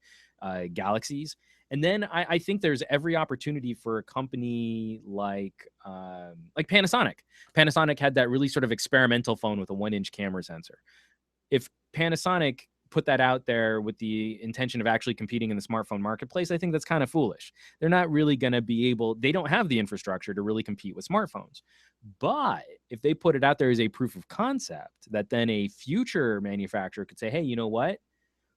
Galaxies. And then I think there's every opportunity for a company like Panasonic. Panasonic had that really sort of experimental phone with a 1-inch camera sensor. If Panasonic put that out there with the intention of actually competing in the smartphone marketplace, I think that's kind of foolish. They're not really going to be able, they don't have the infrastructure to really compete with smartphones. But if they put it out there as a proof of concept, that then a future manufacturer could say, hey, you know what?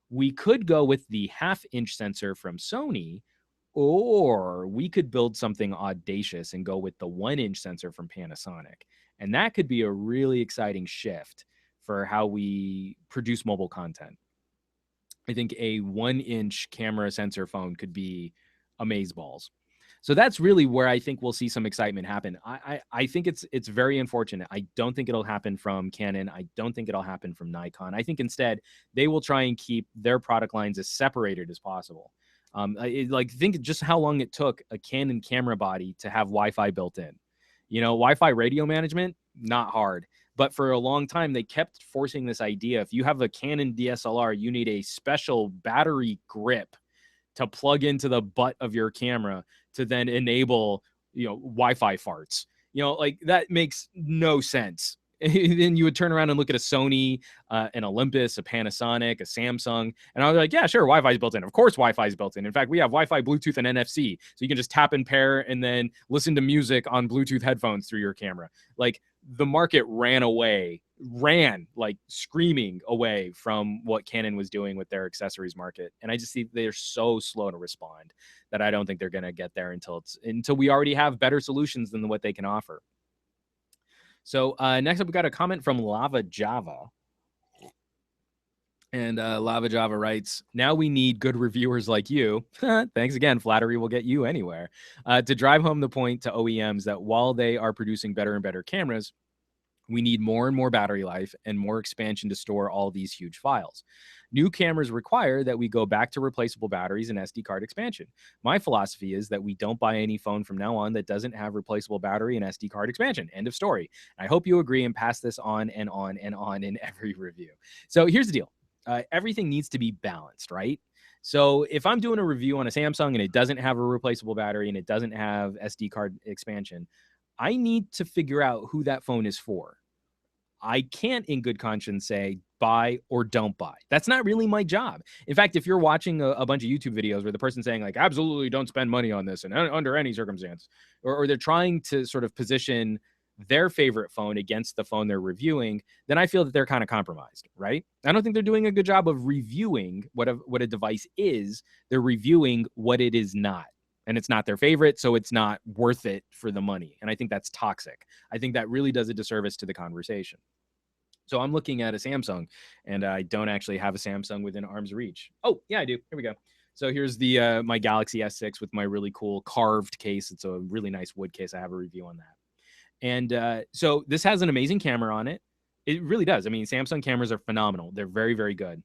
We could go with the 1/2-inch sensor from Sony, or we could build something audacious and go with the 1-inch sensor from Panasonic. And that could be a really exciting shift for how we produce mobile content. I think a 1-inch camera sensor phone could be amazeballs. So that's really where I think we'll see some excitement happen. I think it's very unfortunate. I don't think it'll happen from Canon. I don't think it'll happen from Nikon. I think instead they will try and keep their product lines as separated as possible. Think just how long it took a Canon camera body to have Wi-Fi built in. Wi-Fi radio management, not hard. But for a long time, they kept forcing this idea. If you have a Canon DSLR, you need a special battery grip to plug into the butt of your camera to then enable, Wi-Fi farts. That makes no sense. Then you would turn around and look at a Sony, an Olympus, a Panasonic, a Samsung, and I was like, yeah, sure, Wi-Fi is built in. Of course, Wi-Fi is built in. In fact, we have Wi-Fi, Bluetooth, and NFC, so you can just tap and pair and then listen to music on Bluetooth headphones through your camera. The market ran like screaming away from what Canon was doing with their accessories market. And I just see they're so slow to respond that I don't think they're going to get there until we already have better solutions than what they can offer. So next up, we got a comment from Lava Java. And Lava Java writes, now we need good reviewers like you. Thanks again. Flattery will get you anywhere. To drive home the point to OEMs that while they are producing better and better cameras, we need more and more battery life and more expansion to store all these huge files. New cameras require that we go back to replaceable batteries and SD card expansion. My philosophy is that we don't buy any phone from now on that doesn't have replaceable battery and SD card expansion. End of story. I hope you agree and pass this on and on and on in every review. So here's the deal. Everything needs to be balanced, right? So if I'm doing a review on a Samsung and it doesn't have a replaceable battery and it doesn't have SD card expansion, I need to figure out who that phone is for. I can't in good conscience say buy or don't buy. That's not really my job. In fact, if you're watching a bunch of YouTube videos where the person's saying like, absolutely don't spend money on this and under any circumstance, or they're trying to sort of position their favorite phone against the phone they're reviewing, then I feel that they're kind of compromised, right? I don't think they're doing a good job of reviewing what a device is. They're reviewing what it is not. And it's not their favorite, so it's not worth it for the money. And I think that's toxic. I think that really does a disservice to the conversation. So I'm looking at a Samsung, and I don't actually have a Samsung within arm's reach. Oh, yeah, I do. Here we go. So here's the my Galaxy S6 with my really cool carved case. It's a really nice wood case. I have a review on that. And so this has an amazing camera on it. It really does. I mean, Samsung cameras are phenomenal. They're very, very good.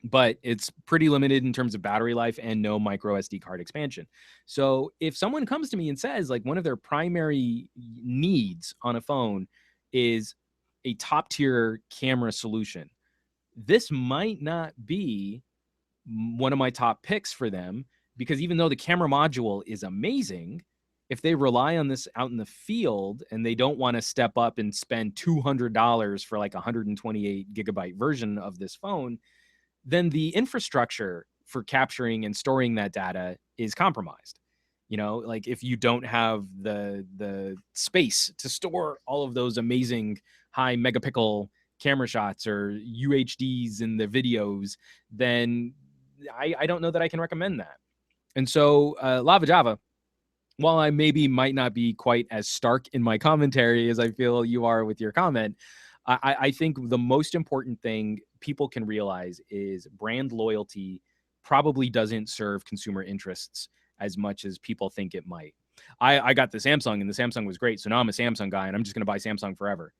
But it's pretty limited in terms of battery life and no micro SD card expansion. So if someone comes to me and says like one of their primary needs on a phone is a top tier camera solution, this might not be one of my top picks for them, because even though the camera module is amazing, if they rely on this out in the field and they don't want to step up and spend $200 for like a 128 gigabyte version of this phone, then the infrastructure for capturing and storing that data is compromised. You know, like if you don't have the space to store all of those amazing high megapixel camera shots or UHDs in the videos, then I don't know that I can recommend that. And so Lava Java, while I maybe might not be quite as stark in my commentary as I feel you are with your comment, I think the most important thing people can realize is brand loyalty probably doesn't serve consumer interests as much as people think it might. I got the Samsung, and the Samsung was great, so now I'm a Samsung guy, and I'm just going to buy Samsung forever.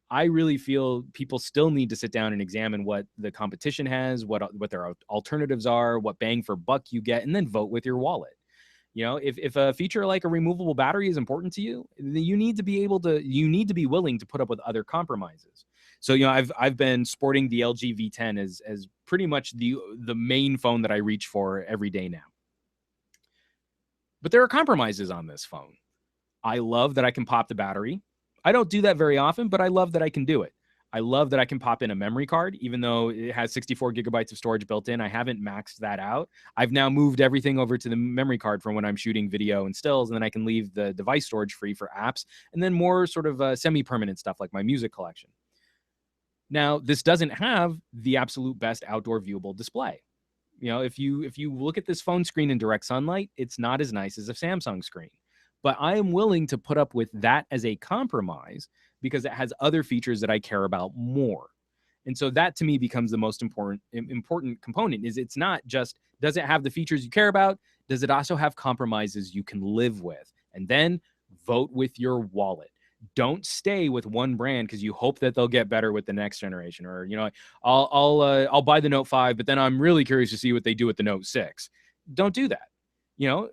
I really feel people still need to sit down and examine what the competition has, what their alternatives are, what bang for buck you get, and then vote with your wallet. You know, if a feature like a removable battery is important to you, you need to be willing to put up with other compromises. So, you know, I've been sporting the LG V10 as pretty much the main phone that I reach for every day now. But there are compromises on this phone. I love that I can pop the battery. I don't do that very often, but I love that I can do it. I love that I can pop in a memory card, even though it has 64 gigabytes of storage built in. I haven't maxed that out. I've now moved everything over to the memory card for when I'm shooting video and stills, and then I can leave the device storage free for apps, and then more sort of semi-permanent stuff like my music collection. Now, this doesn't have the absolute best outdoor viewable display. You know, if you look at this phone screen in direct sunlight, it's not as nice as a Samsung screen. But I am willing to put up with that as a compromise because it has other features that I care about more. And so that to me becomes the most important component. Is it's not just, does it have the features you care about? Does it also have compromises you can live with? And then vote with your wallet. Don't stay with one brand because you hope that they'll get better with the next generation. Or, you know, I'll buy the Note 5, but then I'm really curious to see what they do with the Note 6. Don't do that. You know,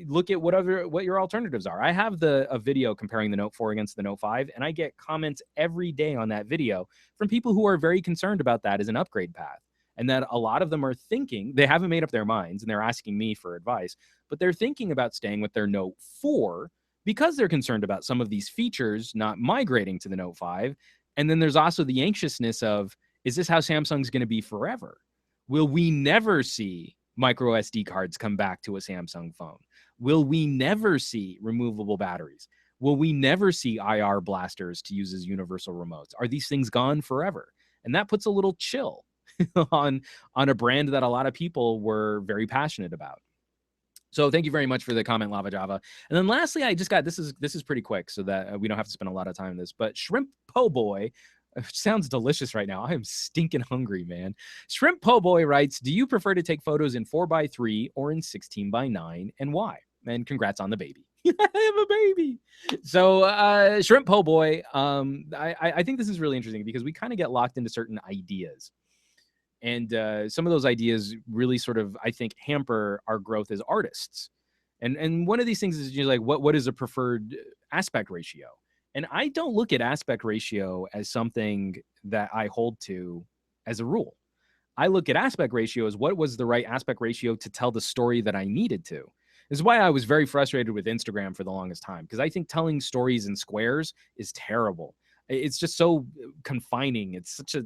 look at what your alternatives are. I have a video comparing the Note 4 against the Note 5, and I get comments every day on that video from people who are very concerned about that as an upgrade path. And that a lot of them are thinking, they haven't made up their minds, and they're asking me for advice, but they're thinking about staying with their Note 4 because they're concerned about some of these features not migrating to the Note 5. And then there's also the anxiousness of, is this how Samsung's going to be forever? Will we never see micro SD cards come back to a Samsung phone? Will we never see removable batteries? Will we never see IR blasters to use as universal remotes? Are these things gone forever? And that puts a little chill on a brand that a lot of people were very passionate about. So thank you very much for the comment, Lava Java. And then lastly, I just got, this is pretty quick so that we don't have to spend a lot of time on this, but Shrimp Po Boy, sounds delicious right now. I am stinking hungry, man. Shrimp Po Boy writes, do you prefer to take photos in 4:3 or in 16:9, and why? And congrats on the baby. I have a baby. So Shrimp Po Boy, I think this is really interesting because we kind of get locked into certain ideas. And some of those ideas really sort of, I think, hamper our growth as artists. And one of these things is, you know, like, what is a preferred aspect ratio? And I don't look at aspect ratio as something that I hold to as a rule. I look at aspect ratio as what was the right aspect ratio to tell the story that I needed to. This is why I was very frustrated with Instagram for the longest time, because I think telling stories in squares is terrible. It's just so confining. It's such a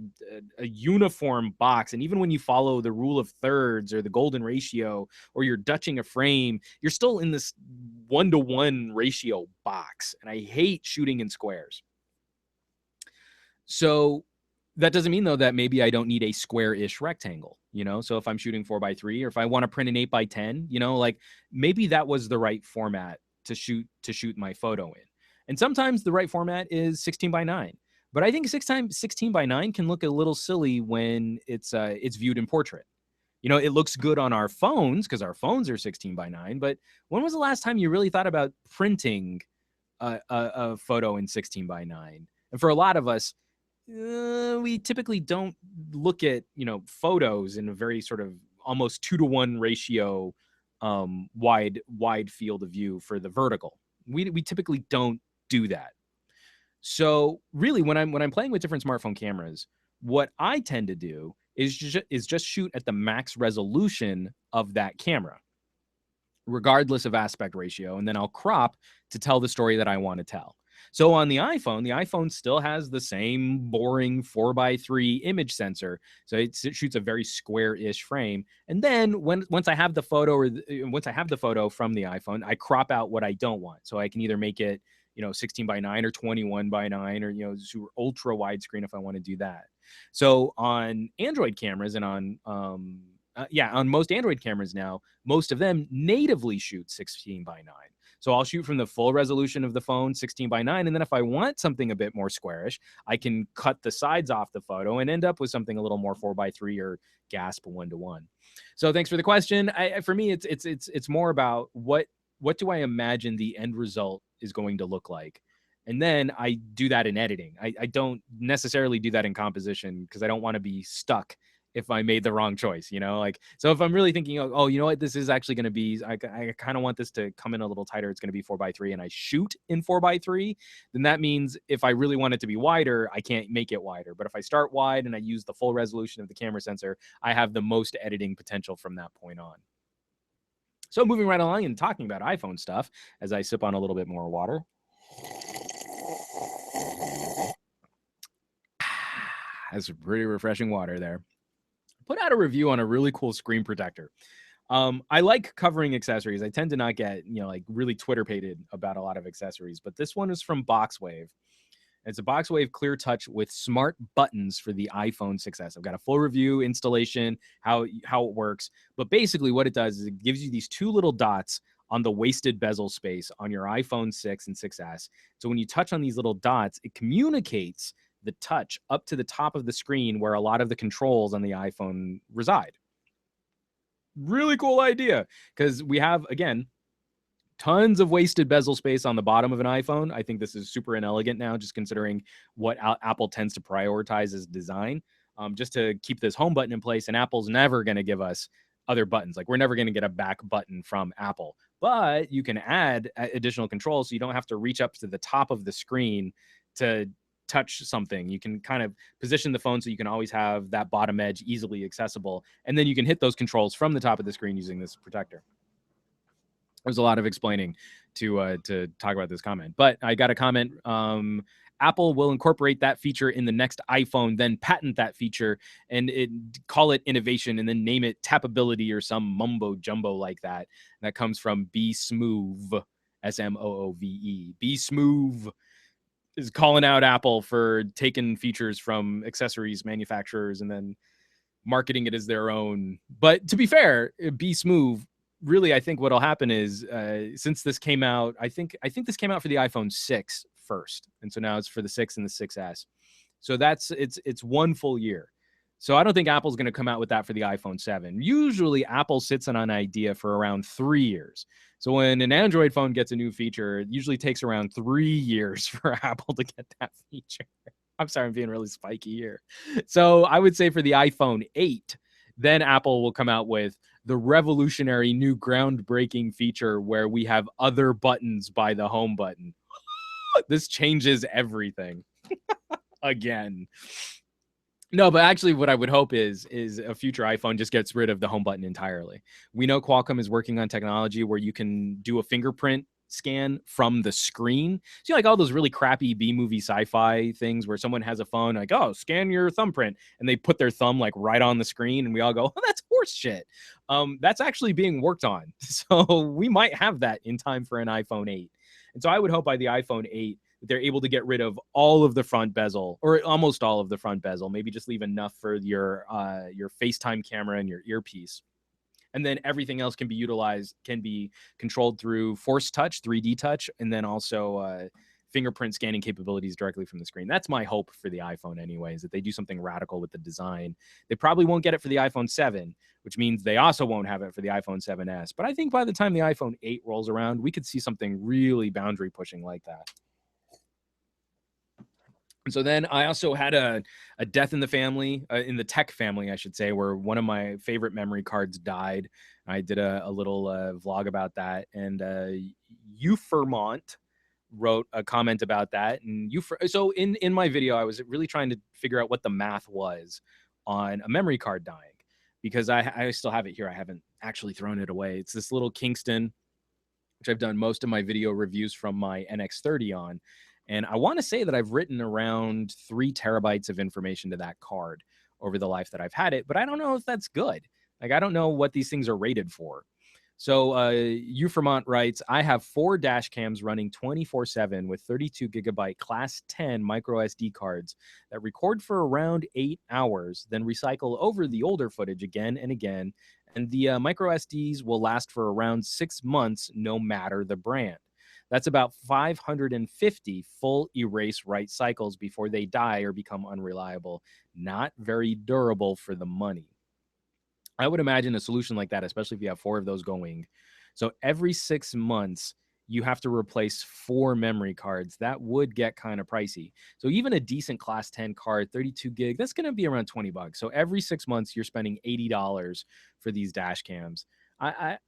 uniform box. And even when you follow the rule of thirds or the golden ratio, or you're Dutching a frame, you're still in this 1-to-1 ratio box, and I hate shooting in squares. So that doesn't mean, though, that maybe I don't need a square-ish rectangle, So if I'm shooting 4x3, or if I want to print an 8x10, like maybe that was the right format to shoot my photo in. And sometimes the right format is 16:9. But I think 16:9 can look a little silly when it's viewed in portrait. It looks good on our phones because our phones are 16:9. But when was the last time you really thought about printing a photo in 16:9? And for a lot of us, we typically don't look at photos in a very sort of almost 2-to-1 ratio, wide field of view for the vertical. We typically don't do that. So really, when I'm playing with different smartphone cameras, what I tend to do is just shoot at the max resolution of that camera, regardless of aspect ratio, and then I'll crop to tell the story that I want to tell. So on the iPhone still has the same boring 4x3 image sensor. So it shoots a very square-ish frame. And then once I have the photo from the iPhone, I crop out what I don't want. So I can either make it 16:9 or 21:9, or super ultra widescreen if I want to do that. So on Android cameras and on most Android cameras now, most of them natively shoot 16:9. So I'll shoot from the full resolution of the phone, 16:9, and then if I want something a bit more squarish, I can cut the sides off the photo and end up with something a little more 4x3 or GASP 1-to-1. So thanks for the question. For me, it's more about what do I imagine the end result is going to look like, and then I do that in editing. I don't necessarily do that in composition because I don't want to be stuck if I made the wrong choice, so if I'm really thinking, oh, you know what, this is actually going to be, I kind of want this to come in a little tighter. It's going to be 4x3 and I shoot in 4x3, then that means if I really want it to be wider, I can't make it wider. But if I start wide and I use the full resolution of the camera sensor, I have the most editing potential from that point on. So moving right along and talking about iPhone stuff as I sip on a little bit more water. That's pretty refreshing water there. Put out a review on a really cool screen protector. I like covering accessories. I tend to not get, really Twitter-pated about a lot of accessories, but this one is from Boxwave. It's a Boxwave Clear Touch with smart buttons for the iPhone 6s. I've got a full review, installation, how it works. But basically what it does is it gives you these two little dots on the wasted bezel space on your iPhone 6 and 6s. So when you touch on these little dots, it communicates the touch up to the top of the screen where a lot of the controls on the iPhone reside. Really cool idea, because we have, again, tons of wasted bezel space on the bottom of an iPhone. I think this is super inelegant now, just considering what Apple tends to prioritize as design, just to keep this home button in place. And Apple's never going to give us other buttons. Like, we're never going to get a back button from Apple, but you can add additional controls so you don't have to reach up to the top of the screen to touch something. You can kind of position the phone so you can always have that bottom edge easily accessible, and then you can hit those controls from the top of the screen using this protector. There's a lot of explaining to talk about this comment, but I got a comment. Apple will incorporate that feature in the next iPhone, then patent that feature and call it innovation, and then name it tappability or some mumbo jumbo like that. And that comes from B Smooth, SMOOVE. B Smooth is calling out Apple for taking features from accessories manufacturers and then marketing it as their own. But to be fair, B Smooth, really, I think what'll happen is since this came out, I think this came out for the iPhone 6 first, and so now it's for the 6 and the 6s. So it's 1 full year. So I don't think Apple's going to come out with that for the iPhone 7. Usually Apple sits on an idea for around 3 years. So when an Android phone gets a new feature, it usually takes around 3 years for Apple to get that feature. I'm sorry, I'm being really spiky here. So I would say for the iPhone 8, then Apple will come out with the revolutionary new groundbreaking feature where we have other buttons by the home button. This changes everything again. No, but actually what I would hope is a future iPhone just gets rid of the home button entirely. We know Qualcomm is working on technology where you can do a fingerprint scan from the screen. See, like all those really crappy B-movie sci-fi things where someone has a phone, like, oh, scan your thumbprint, and they put their thumb like right on the screen, and we all go, oh, that's horse shit. That's actually being worked on. So we might have that in time for an iPhone 8. And so I would hope by the iPhone 8 that they're able to get rid of all of the front bezel, or almost all of the front bezel, maybe just leave enough for your FaceTime camera and your earpiece. And then everything else can be controlled through Force Touch, 3D Touch, and then also fingerprint scanning capabilities directly from the screen. That's my hope for the iPhone anyways, that they do something radical with the design. They probably won't get it for the iPhone 7, which means they also won't have it for the iPhone 7S. But I think by the time the iPhone 8 rolls around, we could see something really boundary pushing like that. And so then I also had a death in the family, in the tech family, I should say, where one of my favorite memory cards died. I did a little vlog about that. And Eufermont wrote a comment about that. And so in my video, I was really trying to figure out what the math was on a memory card dying, because I still have it here. I haven't actually thrown it away. It's this little Kingston, which I've done most of my video reviews from my NX30 on. And I want to say that I've written around 3 terabytes of information to that card over the life that I've had it, but I don't know if that's good. Like, I don't know what these things are rated for. So Eufermont writes, I have 4 dash cams running 24/7 with 32 gigabyte class 10 micro SD cards that record for around 8 hours, then recycle over the older footage again and again. And the micro SDs will last for around 6 months, no matter the brand. That's about 550 full erase write cycles before they die or become unreliable. Not very durable for the money. I would imagine a solution like that, especially if you have 4 of those going. So every 6 months, you have to replace 4 memory cards. That would get kind of pricey. So even a decent class 10 card, 32 gig, that's going to be around $20. So every 6 months, you're spending $80 for these dash cams. I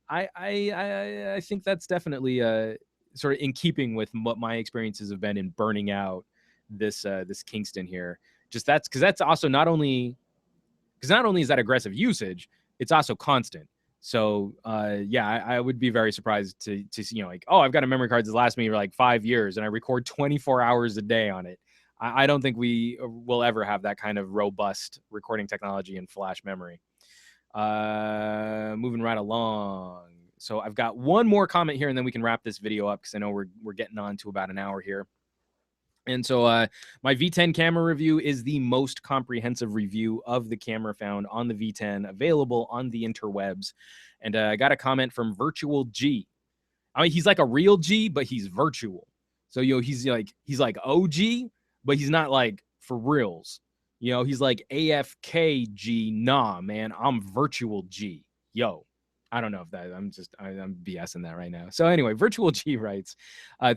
think that's definitely sort of in keeping with what my experiences have been in burning out this Kingston here. Just that's because that's also not only is that aggressive usage, it's also constant. So yeah, I would be very surprised to see, like, oh, I've got a memory card that's lasted me for like 5 years and I record 24 hours a day on it. I don't think we will ever have that kind of robust recording technology in flash memory. Moving right along. So I've got one more comment here and then we can wrap this video up, because I know we're getting on to about an hour here. And so my V10 camera review is the most comprehensive review of the camera found on the V10, available on the interwebs. And I got a comment from Virtual G. I mean, he's like a real G, but he's virtual. So, he's like OG, but he's not like for reals. He's like AFK G. Nah, man, I'm Virtual G. Yo. I don't know if that, I'm BSing that right now. So anyway, Virtual G writes,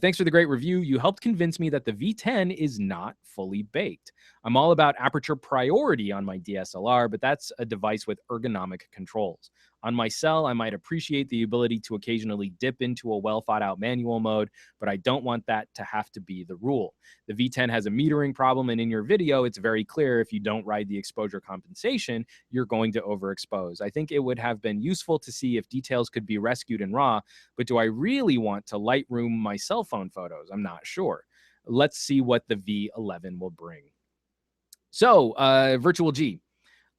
thanks for the great review. You helped convince me that the V10 is not fully baked. I'm all about aperture priority on my DSLR, but that's a device with ergonomic controls. On my cell, I might appreciate the ability to occasionally dip into a well thought out manual mode, but I don't want that to have to be the rule. The V10 has a metering problem, and in your video, it's very clear if you don't ride the exposure compensation, you're going to overexpose. I think it would have been useful to see if details could be rescued in RAW, but do I really want to Lightroom my cell phone photos? I'm not sure. Let's see what the V11 will bring. So, Virtual G.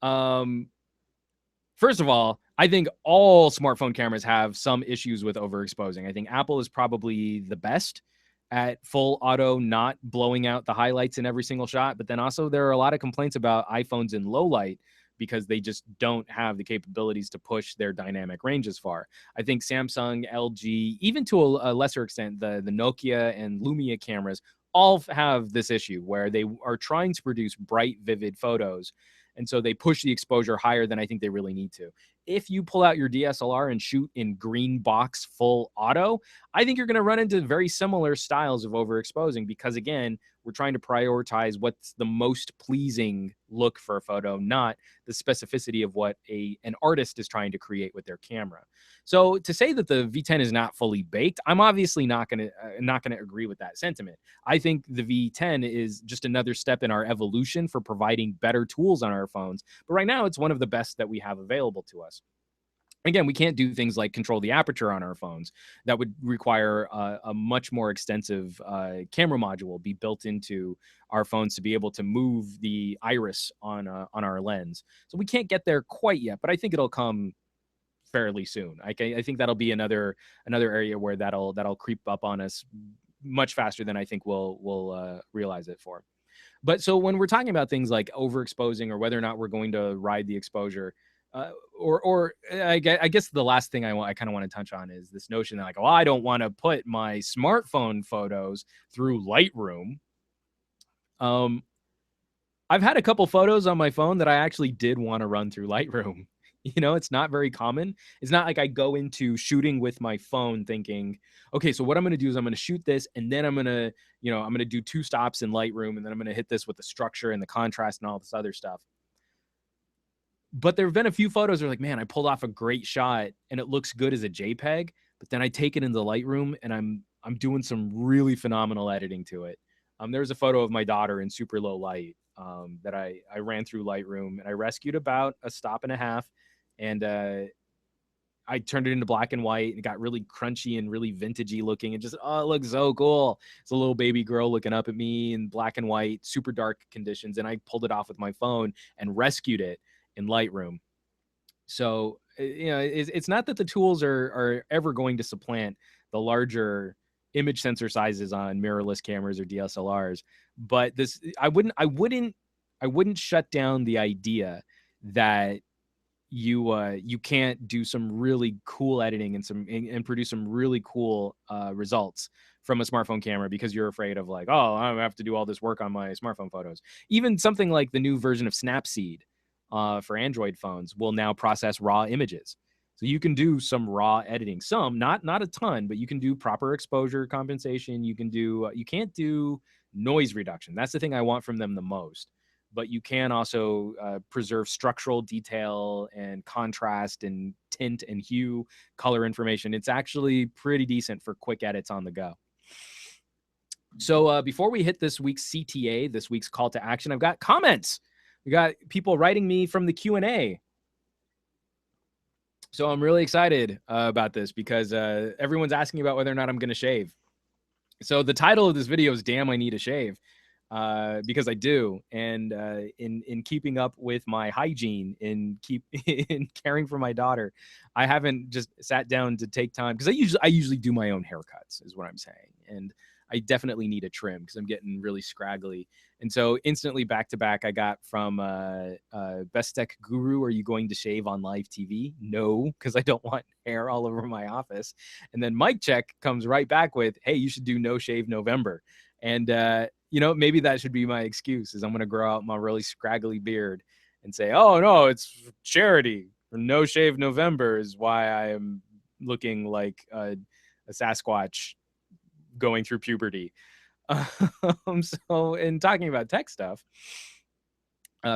First of all, I think all smartphone cameras have some issues with overexposing. I think Apple is probably the best at full auto, not blowing out the highlights in every single shot. But then also there are a lot of complaints about iPhones in low light because they just don't have the capabilities to push their dynamic range as far. I think Samsung, LG, even to a lesser extent, the Nokia and Lumia cameras all have this issue where they are trying to produce bright, vivid photos. And so they push the exposure higher than I think they really need to. If you pull out your DSLR and shoot in green box full auto, I think you're going to run into very similar styles of overexposing, because again, we're trying to prioritize what's the most pleasing look for a photo, not the specificity of what an artist is trying to create with their camera. So to say that the V10 is not fully baked, I'm obviously not going to agree with that sentiment. I think the V10 is just another step in our evolution for providing better tools on our phones. But right now, it's one of the best that we have available to us. Again, we can't do things like control the aperture on our phones. That would require a much more extensive camera module be built into our phones to be able to move the iris on our lens. So we can't get there quite yet, but I think it'll come fairly soon. I think that'll be another area where that'll creep up on us much faster than I think we'll realize it for. But so when we're talking about things like overexposing or whether or not we're going to ride the exposure, I guess the last thing I kind of want to touch on is this notion that like, oh, I don't want to put my smartphone photos through Lightroom. I've had a couple photos on my phone that I actually did want to run through Lightroom. It's not very common. It's not like I go into shooting with my phone thinking, okay, so what I'm going to do is I'm going to shoot this and then I'm going to, I'm going to do 2 stops in Lightroom and then I'm going to hit this with the structure and the contrast and all this other stuff. But there have been a few photos where like, man, I pulled off a great shot and it looks good as a JPEG, but then I take it into Lightroom and I'm doing some really phenomenal editing to it. There was a photo of my daughter in super low light that I ran through Lightroom and I rescued about a stop and a half, and I turned it into black and white and it got really crunchy and really vintagey looking. And just, oh, it looks so cool. It's a little baby girl looking up at me in black and white, super dark conditions. And I pulled it off with my phone and rescued it in Lightroom. So, it's not that the tools are ever going to supplant the larger image sensor sizes on mirrorless cameras or DSLRs, but I wouldn't shut down the idea that you can't do some really cool editing and produce some really cool results from a smartphone camera because you're afraid of like, oh, I have to do all this work on my smartphone photos. Even something like the new version of Snapseed for Android phones will now process raw images. So you can do some raw editing, not a ton, but you can do proper exposure compensation. You can't do noise reduction. That's the thing I want from them the most. But you can also preserve structural detail and contrast and tint and hue, color information. It's actually pretty decent for quick edits on the go. So before we hit this week's CTA, this week's call to action, I've got comments. We got people writing me from the Q&A. So I'm really excited about this because everyone's asking about whether or not I'm going to shave. So the title of this video is "Damn, I Need a Shave." Because I do, and in keeping up with my hygiene, in caring for my daughter, I haven't just sat down to take time because I usually do my own haircuts, is what I'm saying, and I definitely need a trim because I'm getting really scraggly. And so instantly back to back, I got from Best Tech Guru, "Are you going to shave on live TV?" No, because I don't want hair all over my office. And then Mike Check comes right back with, "Hey, you should do No Shave November." And maybe that should be my excuse, is I'm going to grow out my really scraggly beard and say, oh, no, it's charity. No Shave November is why I am looking like a Sasquatch going through puberty. So in talking about tech stuff,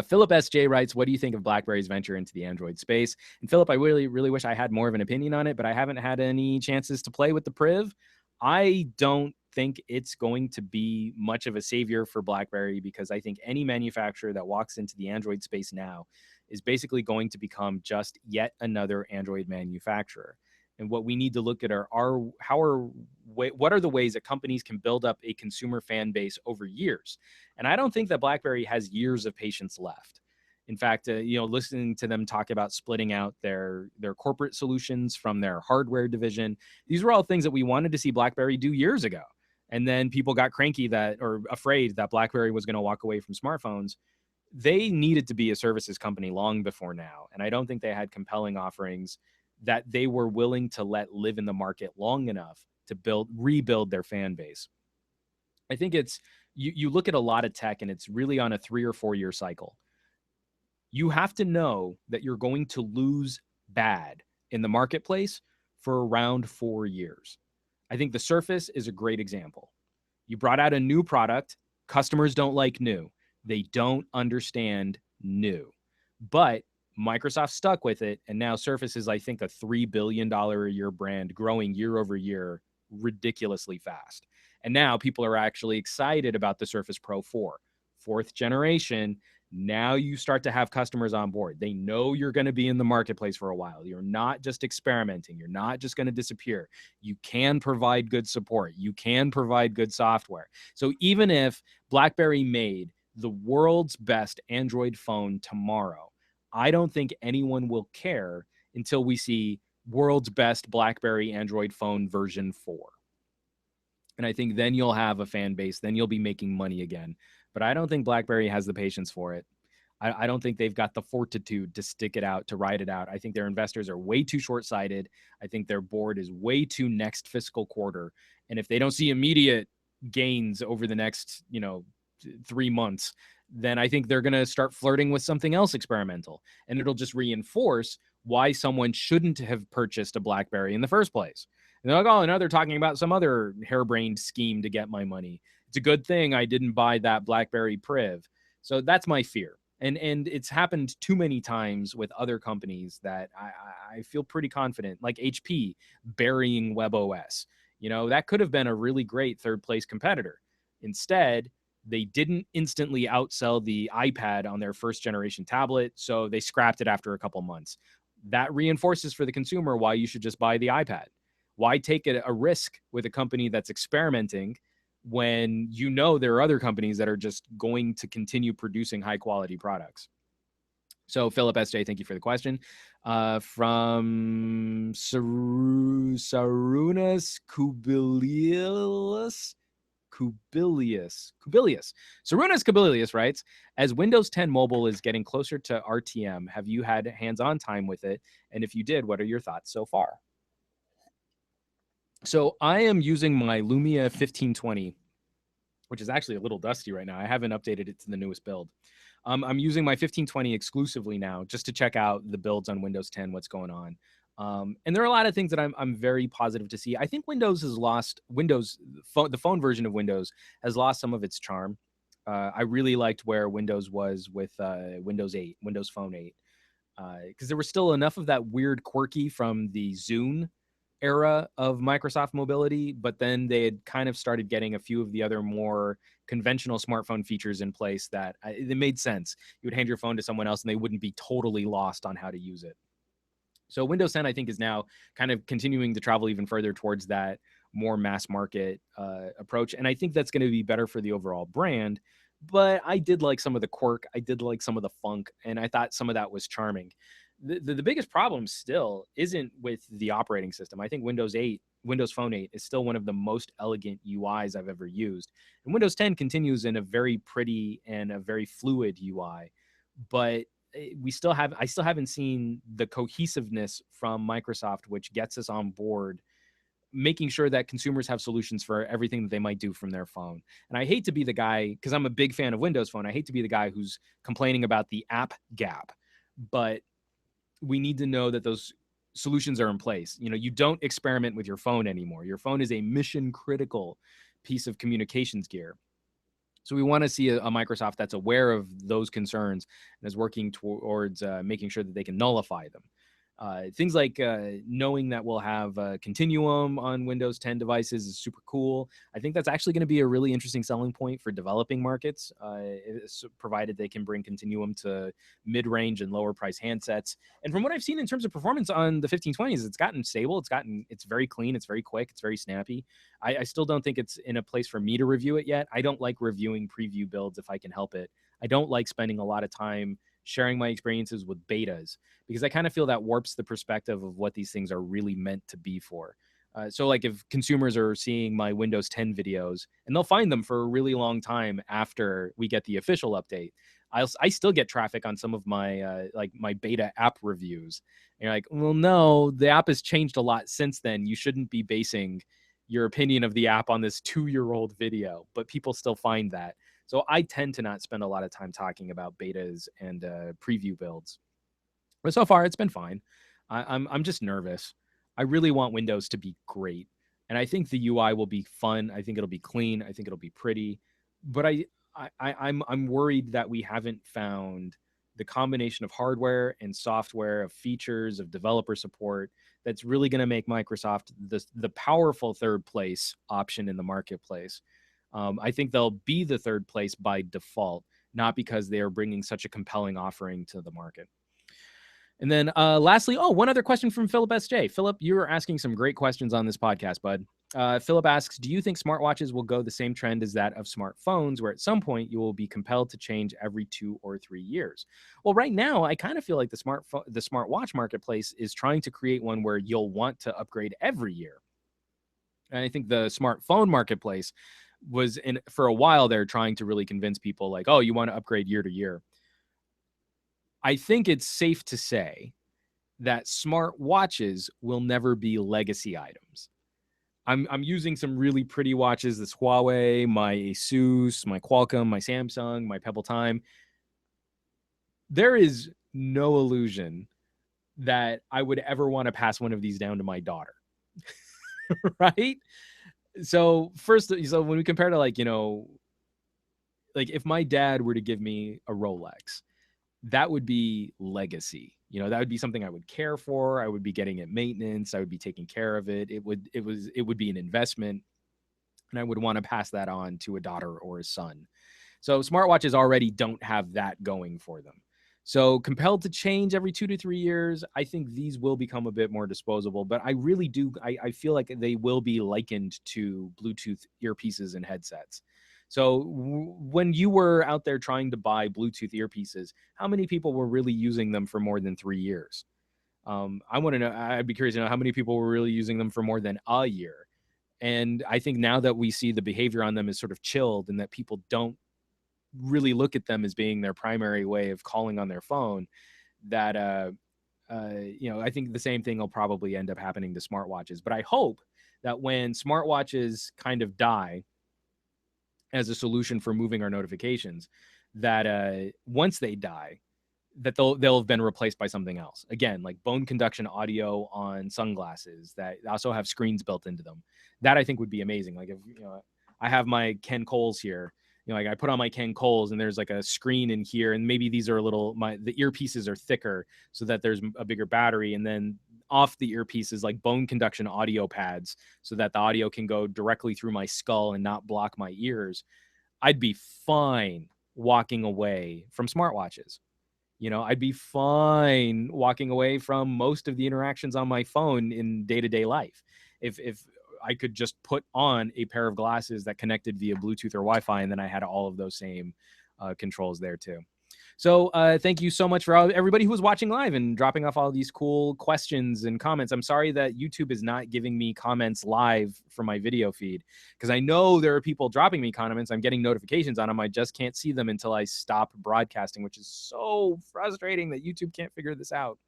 Philip S.J. writes, what do you think of BlackBerry's venture into the Android space? And Philip, I really, really wish I had more of an opinion on it, but I haven't had any chances to play with the Priv. I don't think it's going to be much of a savior for BlackBerry because I think any manufacturer that walks into the Android space now is basically going to become just yet another Android manufacturer. And what we need to look at what are the ways that companies can build up a consumer fan base over years. And I don't think that BlackBerry has years of patience left. In fact, listening to them talk about splitting out their corporate solutions from their hardware division, these were all things that we wanted to see BlackBerry do years ago. And then people got cranky or afraid that BlackBerry was going to walk away from smartphones. They needed to be a services company long before now. And I don't think they had compelling offerings that they were willing to let live in the market long enough to rebuild their fan base. I think you look at a lot of tech and it's really on a 3 or 4 year cycle. You have to know that you're going to lose bad in the marketplace for around 4 years. I think the Surface is a great example. You brought out a new product. Customers don't like new. They don't understand new. But Microsoft stuck with it, and now Surface is, I think, a $3 billion a year brand growing year over year ridiculously fast. And now people are actually excited about the Surface Pro 4, 4th generation. Now you start to have customers on board. They know you're going to be in the marketplace for a while. You're not just experimenting. You're not just going to disappear. You can provide good support. You can provide good software. So even if BlackBerry made the world's best Android phone tomorrow, I don't think anyone will care until we see world's best BlackBerry Android phone version 4. And I think then you'll have a fan base. Then you'll be making money again. But I don't think BlackBerry has the patience for it. I don't think they've got the fortitude to stick it out, to ride it out. I think their investors are way too short-sighted. I think their board is way too next fiscal quarter. And if they don't see immediate gains over the next, 3 months, then I think they're going to start flirting with something else experimental. And it'll just reinforce why someone shouldn't have purchased a BlackBerry in the first place. And they're like, oh, now they're talking about some other harebrained scheme to get my money. It's a good thing I didn't buy that BlackBerry Priv. So that's my fear. And it's happened too many times with other companies that I feel pretty confident, like HP burying WebOS. That could have been a really great third place competitor. Instead, they didn't instantly outsell the iPad on their first generation tablet, so they scrapped it after a couple months. That reinforces for the consumer why you should just buy the iPad. Why take a risk with a company that's experimenting when there are other companies that are just going to continue producing high quality products? So Philip SJ, thank you for the question. From Sarunas Kubilius. Sarunas Kubilius writes, as Windows 10 Mobile is getting closer to RTM, have you had hands-on time with it? And if you did, what are your thoughts so far? So I am using my Lumia 1520, which is actually a little dusty right now. I haven't updated it to the newest build. I'm using my 1520 exclusively now just to check out the builds on Windows 10, what's going on. And there are a lot of things that I'm very positive to see. I think the phone version of Windows has lost some of its charm. I really liked where Windows was with Windows Phone 8, because there was still enough of that weird quirky from the Zune era of Microsoft mobility, but then they had kind of started getting a few of the other more conventional smartphone features in place that it made sense. You would hand your phone to someone else and they wouldn't be totally lost on how to use it. So Windows 10, I think, is now kind of continuing to travel even further towards that more mass market approach. And I think that's going to be better for the overall brand. But I did like some of the quirk. I did like some of the funk. And I thought some of that was charming. The biggest problem still isn't with the operating system. I think Windows Phone 8 is still one of the most elegant UIs I've ever used. And Windows 10 continues in a very pretty and a very fluid UI. But I still haven't seen the cohesiveness from Microsoft, which gets us on board, making sure that consumers have solutions for everything that they might do from their phone. And I hate to be the guy, because I'm a big fan of Windows Phone, I hate to be the guy who's complaining about the app gap, but we need to know that those solutions are in place. You don't experiment with your phone anymore. Your phone is a mission critical piece of communications gear. So we want to see a Microsoft that's aware of those concerns and is working towards making sure that they can nullify them. Things like knowing that we'll have Continuum on Windows 10 devices is super cool. I think that's actually going to be a really interesting selling point for developing markets, provided they can bring Continuum to mid-range and lower price handsets. And from what I've seen in terms of performance on the 1520s, it's gotten stable. It's very clean. It's very quick. It's very snappy. I still don't think it's in a place for me to review it yet. I don't like reviewing preview builds if I can help it. I don't like spending a lot of time sharing my experiences with betas, because I kind of feel that warps the perspective of what these things are really meant to be for. So like if consumers are seeing my Windows 10 videos, and they'll find them for a really long time after we get the official update, I still get traffic on some of my my beta app reviews. And you're like, well, no, the app has changed a lot since then. You shouldn't be basing your opinion of the app on this 2-year-old video, but people still find that. So I tend to not spend a lot of time talking about betas and preview builds. But so far, it's been fine. I'm just nervous. I really want Windows to be great. And I think the UI will be fun. I think it'll be clean. I think it'll be pretty. But I'm worried that we haven't found the combination of hardware and software, of features, of developer support that's really going to make Microsoft the powerful third place option in the marketplace. I think they'll be the third place by default, not because they are bringing such a compelling offering to the market. And then lastly, one other question from Philip S.J. Philip, you were asking some great questions on this podcast, bud. Philip asks, do you think smartwatches will go the same trend as that of smartphones, where at some point you will be compelled to change every 2 or 3 years? Well, right now, I kind of feel like the smartwatch marketplace is trying to create one where you'll want to upgrade every year. And I think the smartphone marketplace was for a while they're trying to really convince people like, oh, you want to upgrade year to year. I think it's safe to say that smartwatches will never be legacy items. I'm using some really pretty watches, this Huawei, my Asus, my Qualcomm, my Samsung, my Pebble Time. There is no illusion that I would ever want to pass one of these down to my daughter. Right? So when we compare to like if my dad were to give me a Rolex, that would be legacy. That would be something I would care for. I would be getting it maintenance. I would be taking care of it. It would be an investment, and I would want to pass that on to a daughter or a son. So smartwatches already don't have that going for them. So compelled to change every 2 to 3 years, I think these will become a bit more disposable, but I really do. I feel like they will be likened to Bluetooth earpieces and headsets. So when you were out there trying to buy Bluetooth earpieces, how many people were really using them for more than 3 years? I want to know. I'd be curious to know how many people were really using them for more than a year. And I think now that we see the behavior on them is sort of chilled and that people don't really look at them as being their primary way of calling on their phone, that I think the same thing will probably end up happening to smartwatches. But I hope that when smartwatches kind of die as a solution for moving our notifications, that once they die, that they'll have been replaced by something else. Again, like bone conduction audio on sunglasses that also have screens built into them. That I think would be amazing. Like if I have my Ken Coles here, like I put on my Ken Coles and there's like a screen in here, and maybe these are the earpieces are thicker so that there's a bigger battery, and then off the earpieces like bone conduction audio pads so that the audio can go directly through my skull and not block my ears. I'd be fine walking away from smartwatches. I'd be fine walking away from most of the interactions on my phone in day-to-day life. If I could just put on a pair of glasses that connected via Bluetooth or Wi-Fi, and then I had all of those same controls there too. So thank you so much for everybody who was watching live and dropping off all these cool questions and comments. I'm sorry that YouTube is not giving me comments live from my video feed, because I know there are people dropping me comments. I'm getting notifications on them. I just can't see them until I stop broadcasting, which is so frustrating that YouTube can't figure this out.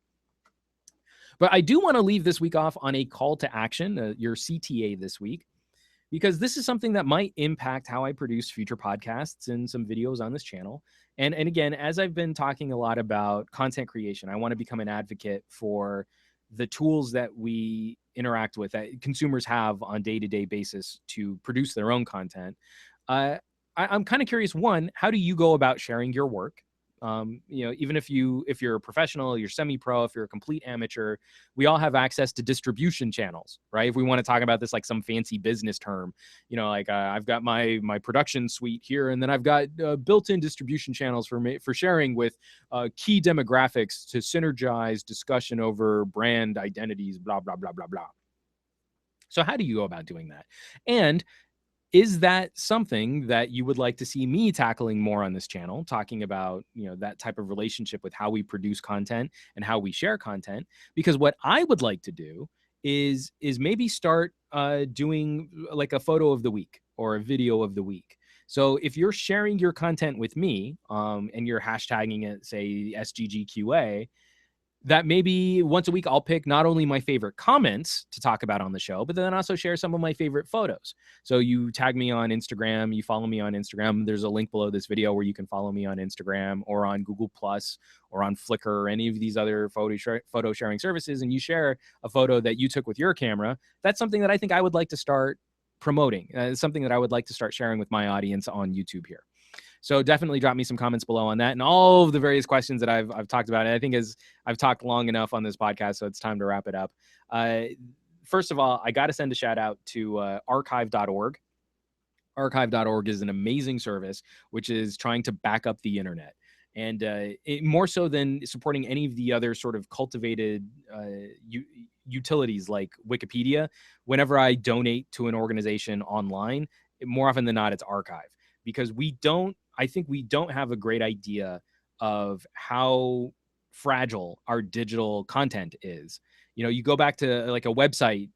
But I do want to leave this week off on a call to action, your CTA this week, because this is something that might impact how I produce future podcasts and some videos on this channel. And again, as I've been talking a lot about content creation, I want to become an advocate for the tools that we interact with, that consumers have on day-to-day basis to produce their own content. I'm kind of curious, one, how do you go about sharing your work? Even if you're a professional, you're semi-pro, if you're a complete amateur, we all have access to distribution channels, right? If we want to talk about this like some fancy business term, I've got my production suite here, and then I've got built-in distribution channels for sharing with key demographics to synergize discussion over brand identities, blah, blah, blah, blah, blah. So how do you go about doing that? And is that something that you would like to see me tackling more on this channel, talking about, that type of relationship with how we produce content and how we share content? Because what I would like to do is maybe start doing like a photo of the week or a video of the week. So if you're sharing your content with me and you're hashtagging it, say SGGQA, that maybe once a week I'll pick not only my favorite comments to talk about on the show, but then also share some of my favorite photos. So you tag me on Instagram, you follow me on Instagram. There's a link below this video where you can follow me on Instagram or on Google Plus or on Flickr or any of these other photo sharing services, and you share a photo that you took with your camera. That's something that I think I would like to start promoting. It's something that I would like to start sharing with my audience on YouTube here. So definitely drop me some comments below on that and all of the various questions that I've talked about. And I think as I've talked long enough on this podcast, so it's time to wrap it up. First of all, I got to send a shout out to archive.org. Archive.org is an amazing service, which is trying to back up the internet. And more so than supporting any of the other sort of cultivated utilities like Wikipedia, whenever I donate to an organization online, more often than not, it's Archive. Because I think we don't have a great idea of how fragile our digital content is. You go back to like a website,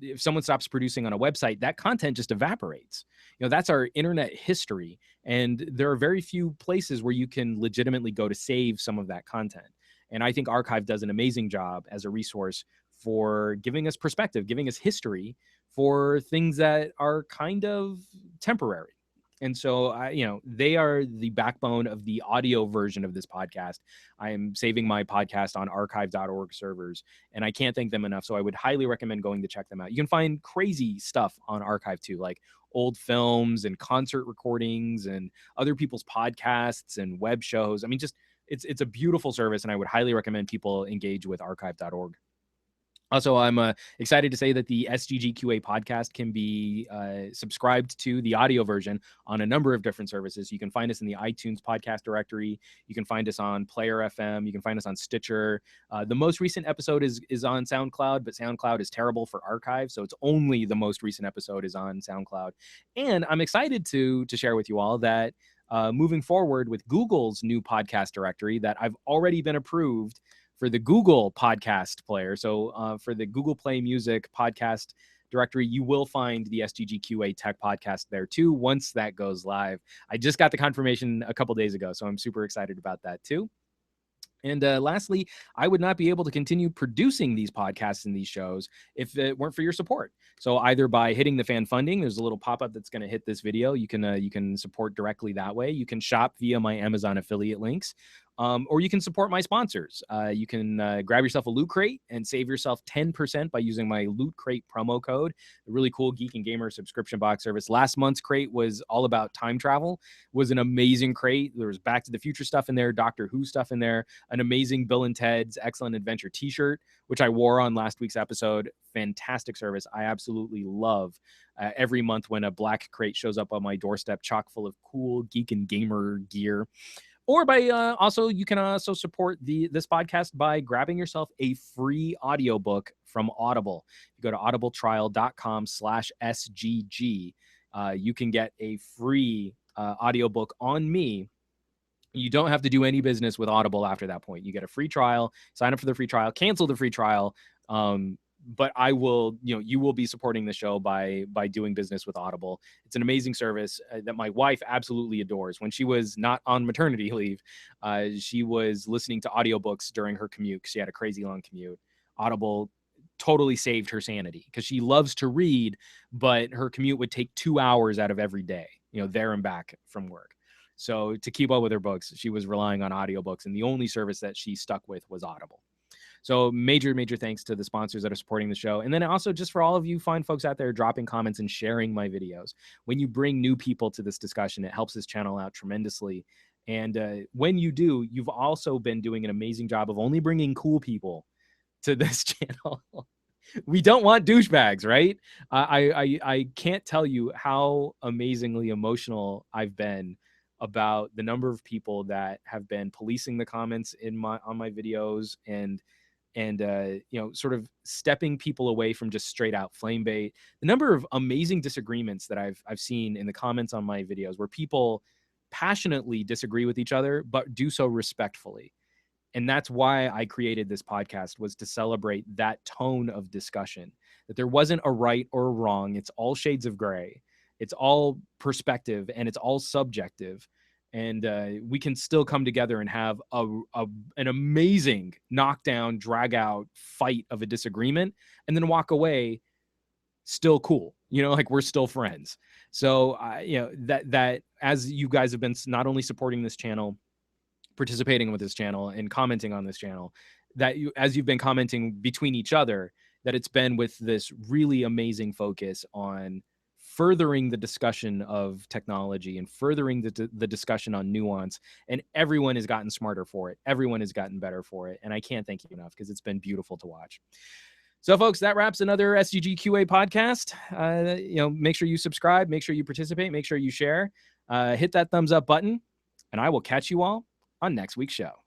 if someone stops producing on a website, that content just evaporates. That's our internet history. And there are very few places where you can legitimately go to save some of that content. And I think Archive does an amazing job as a resource for giving us perspective, giving us history for things that are kind of temporary. And so they are the backbone of the audio version of this podcast. I am saving my podcast on archive.org servers, and I can't thank them enough. So I would highly recommend going to check them out. You can find crazy stuff on Archive too, like old films and concert recordings and other people's podcasts and web shows. I mean, just it's a beautiful service, and I would highly recommend people engage with archive.org. Also, I'm excited to say that the SGGQA podcast can be subscribed to the audio version on a number of different services. You can find us in the iTunes podcast directory. You can find us on Player FM. You can find us on Stitcher. The most recent episode is on SoundCloud, but SoundCloud is terrible for archive, so it's only the most recent episode is on SoundCloud. And I'm excited to share with you all that moving forward with Google's new podcast directory, that I've already been approved for the Google podcast player. So for the Google Play Music podcast directory, you will find the SGGQA Tech podcast there too once that goes live. I just got the confirmation a couple days ago, so I'm super excited about that too. And lastly, I would not be able to continue producing these podcasts and these shows if it weren't for your support. So either by hitting the fan funding, there's a little pop-up that's going to hit this video. You can support directly that way. You can shop via my Amazon affiliate links. Or you can support my sponsors. You can grab yourself a Loot Crate and save yourself 10% by using my Loot Crate promo code. A really cool Geek and Gamer subscription box service. Last month's crate was all about time travel. It was an amazing crate. There was Back to the Future stuff in there, Doctor Who stuff in there, an amazing Bill and Ted's Excellent Adventure t-shirt, which I wore on last week's episode. Fantastic service. I absolutely love every month when a black crate shows up on my doorstep, chock full of cool Geek and Gamer gear. Or by you can also support this podcast by grabbing yourself a free audiobook from Audible. You go to audibletrial.com/SGG. You can get a free audiobook on me. You don't have to do any business with Audible after that point. You get a free trial, sign up for the free trial, cancel the free trial. But I will, you will be supporting the show by doing business with Audible. It's an amazing service that my wife absolutely adores. When she was not on maternity leave, she was listening to audiobooks during her commute because she had a crazy long commute. Audible totally saved her sanity because she loves to read, but her commute would take 2 hours out of every day, there and back from work. So to keep up with her books, she was relying on audiobooks, and the only service that she stuck with was Audible. So major thanks to the sponsors that are supporting the show. And then also just for all of you fine folks out there dropping comments and sharing my videos. When you bring new people to this discussion, it helps this channel out tremendously. And when you do, you've also been doing an amazing job of only bringing cool people to this channel. We don't want douchebags, right? I can't tell you how amazingly emotional I've been about the number of people that have been policing the comments on my videos and sort of stepping people away from just straight out flame bait. The number of amazing disagreements that I've seen in the comments on my videos where people passionately disagree with each other, but do so respectfully. And that's why I created this podcast, was to celebrate that tone of discussion, that there wasn't a right or a wrong. It's all shades of gray. It's all perspective, and it's all subjective. And we can still come together and have an amazing knockdown, drag out fight of a disagreement, and then walk away still cool. Like we're still friends. So, that as you guys have been not only supporting this channel, participating with this channel, and commenting on this channel, that as you've been commenting between each other, that it's been with this really amazing focus on furthering the discussion of technology and furthering the discussion on nuance. And everyone has gotten smarter for it. Everyone has gotten better for it. And I can't thank you enough, because it's been beautiful to watch. So, folks, that wraps another SGGQA podcast. Make sure you subscribe, make sure you participate, make sure you share, hit that thumbs up button, and I will catch you all on next week's show.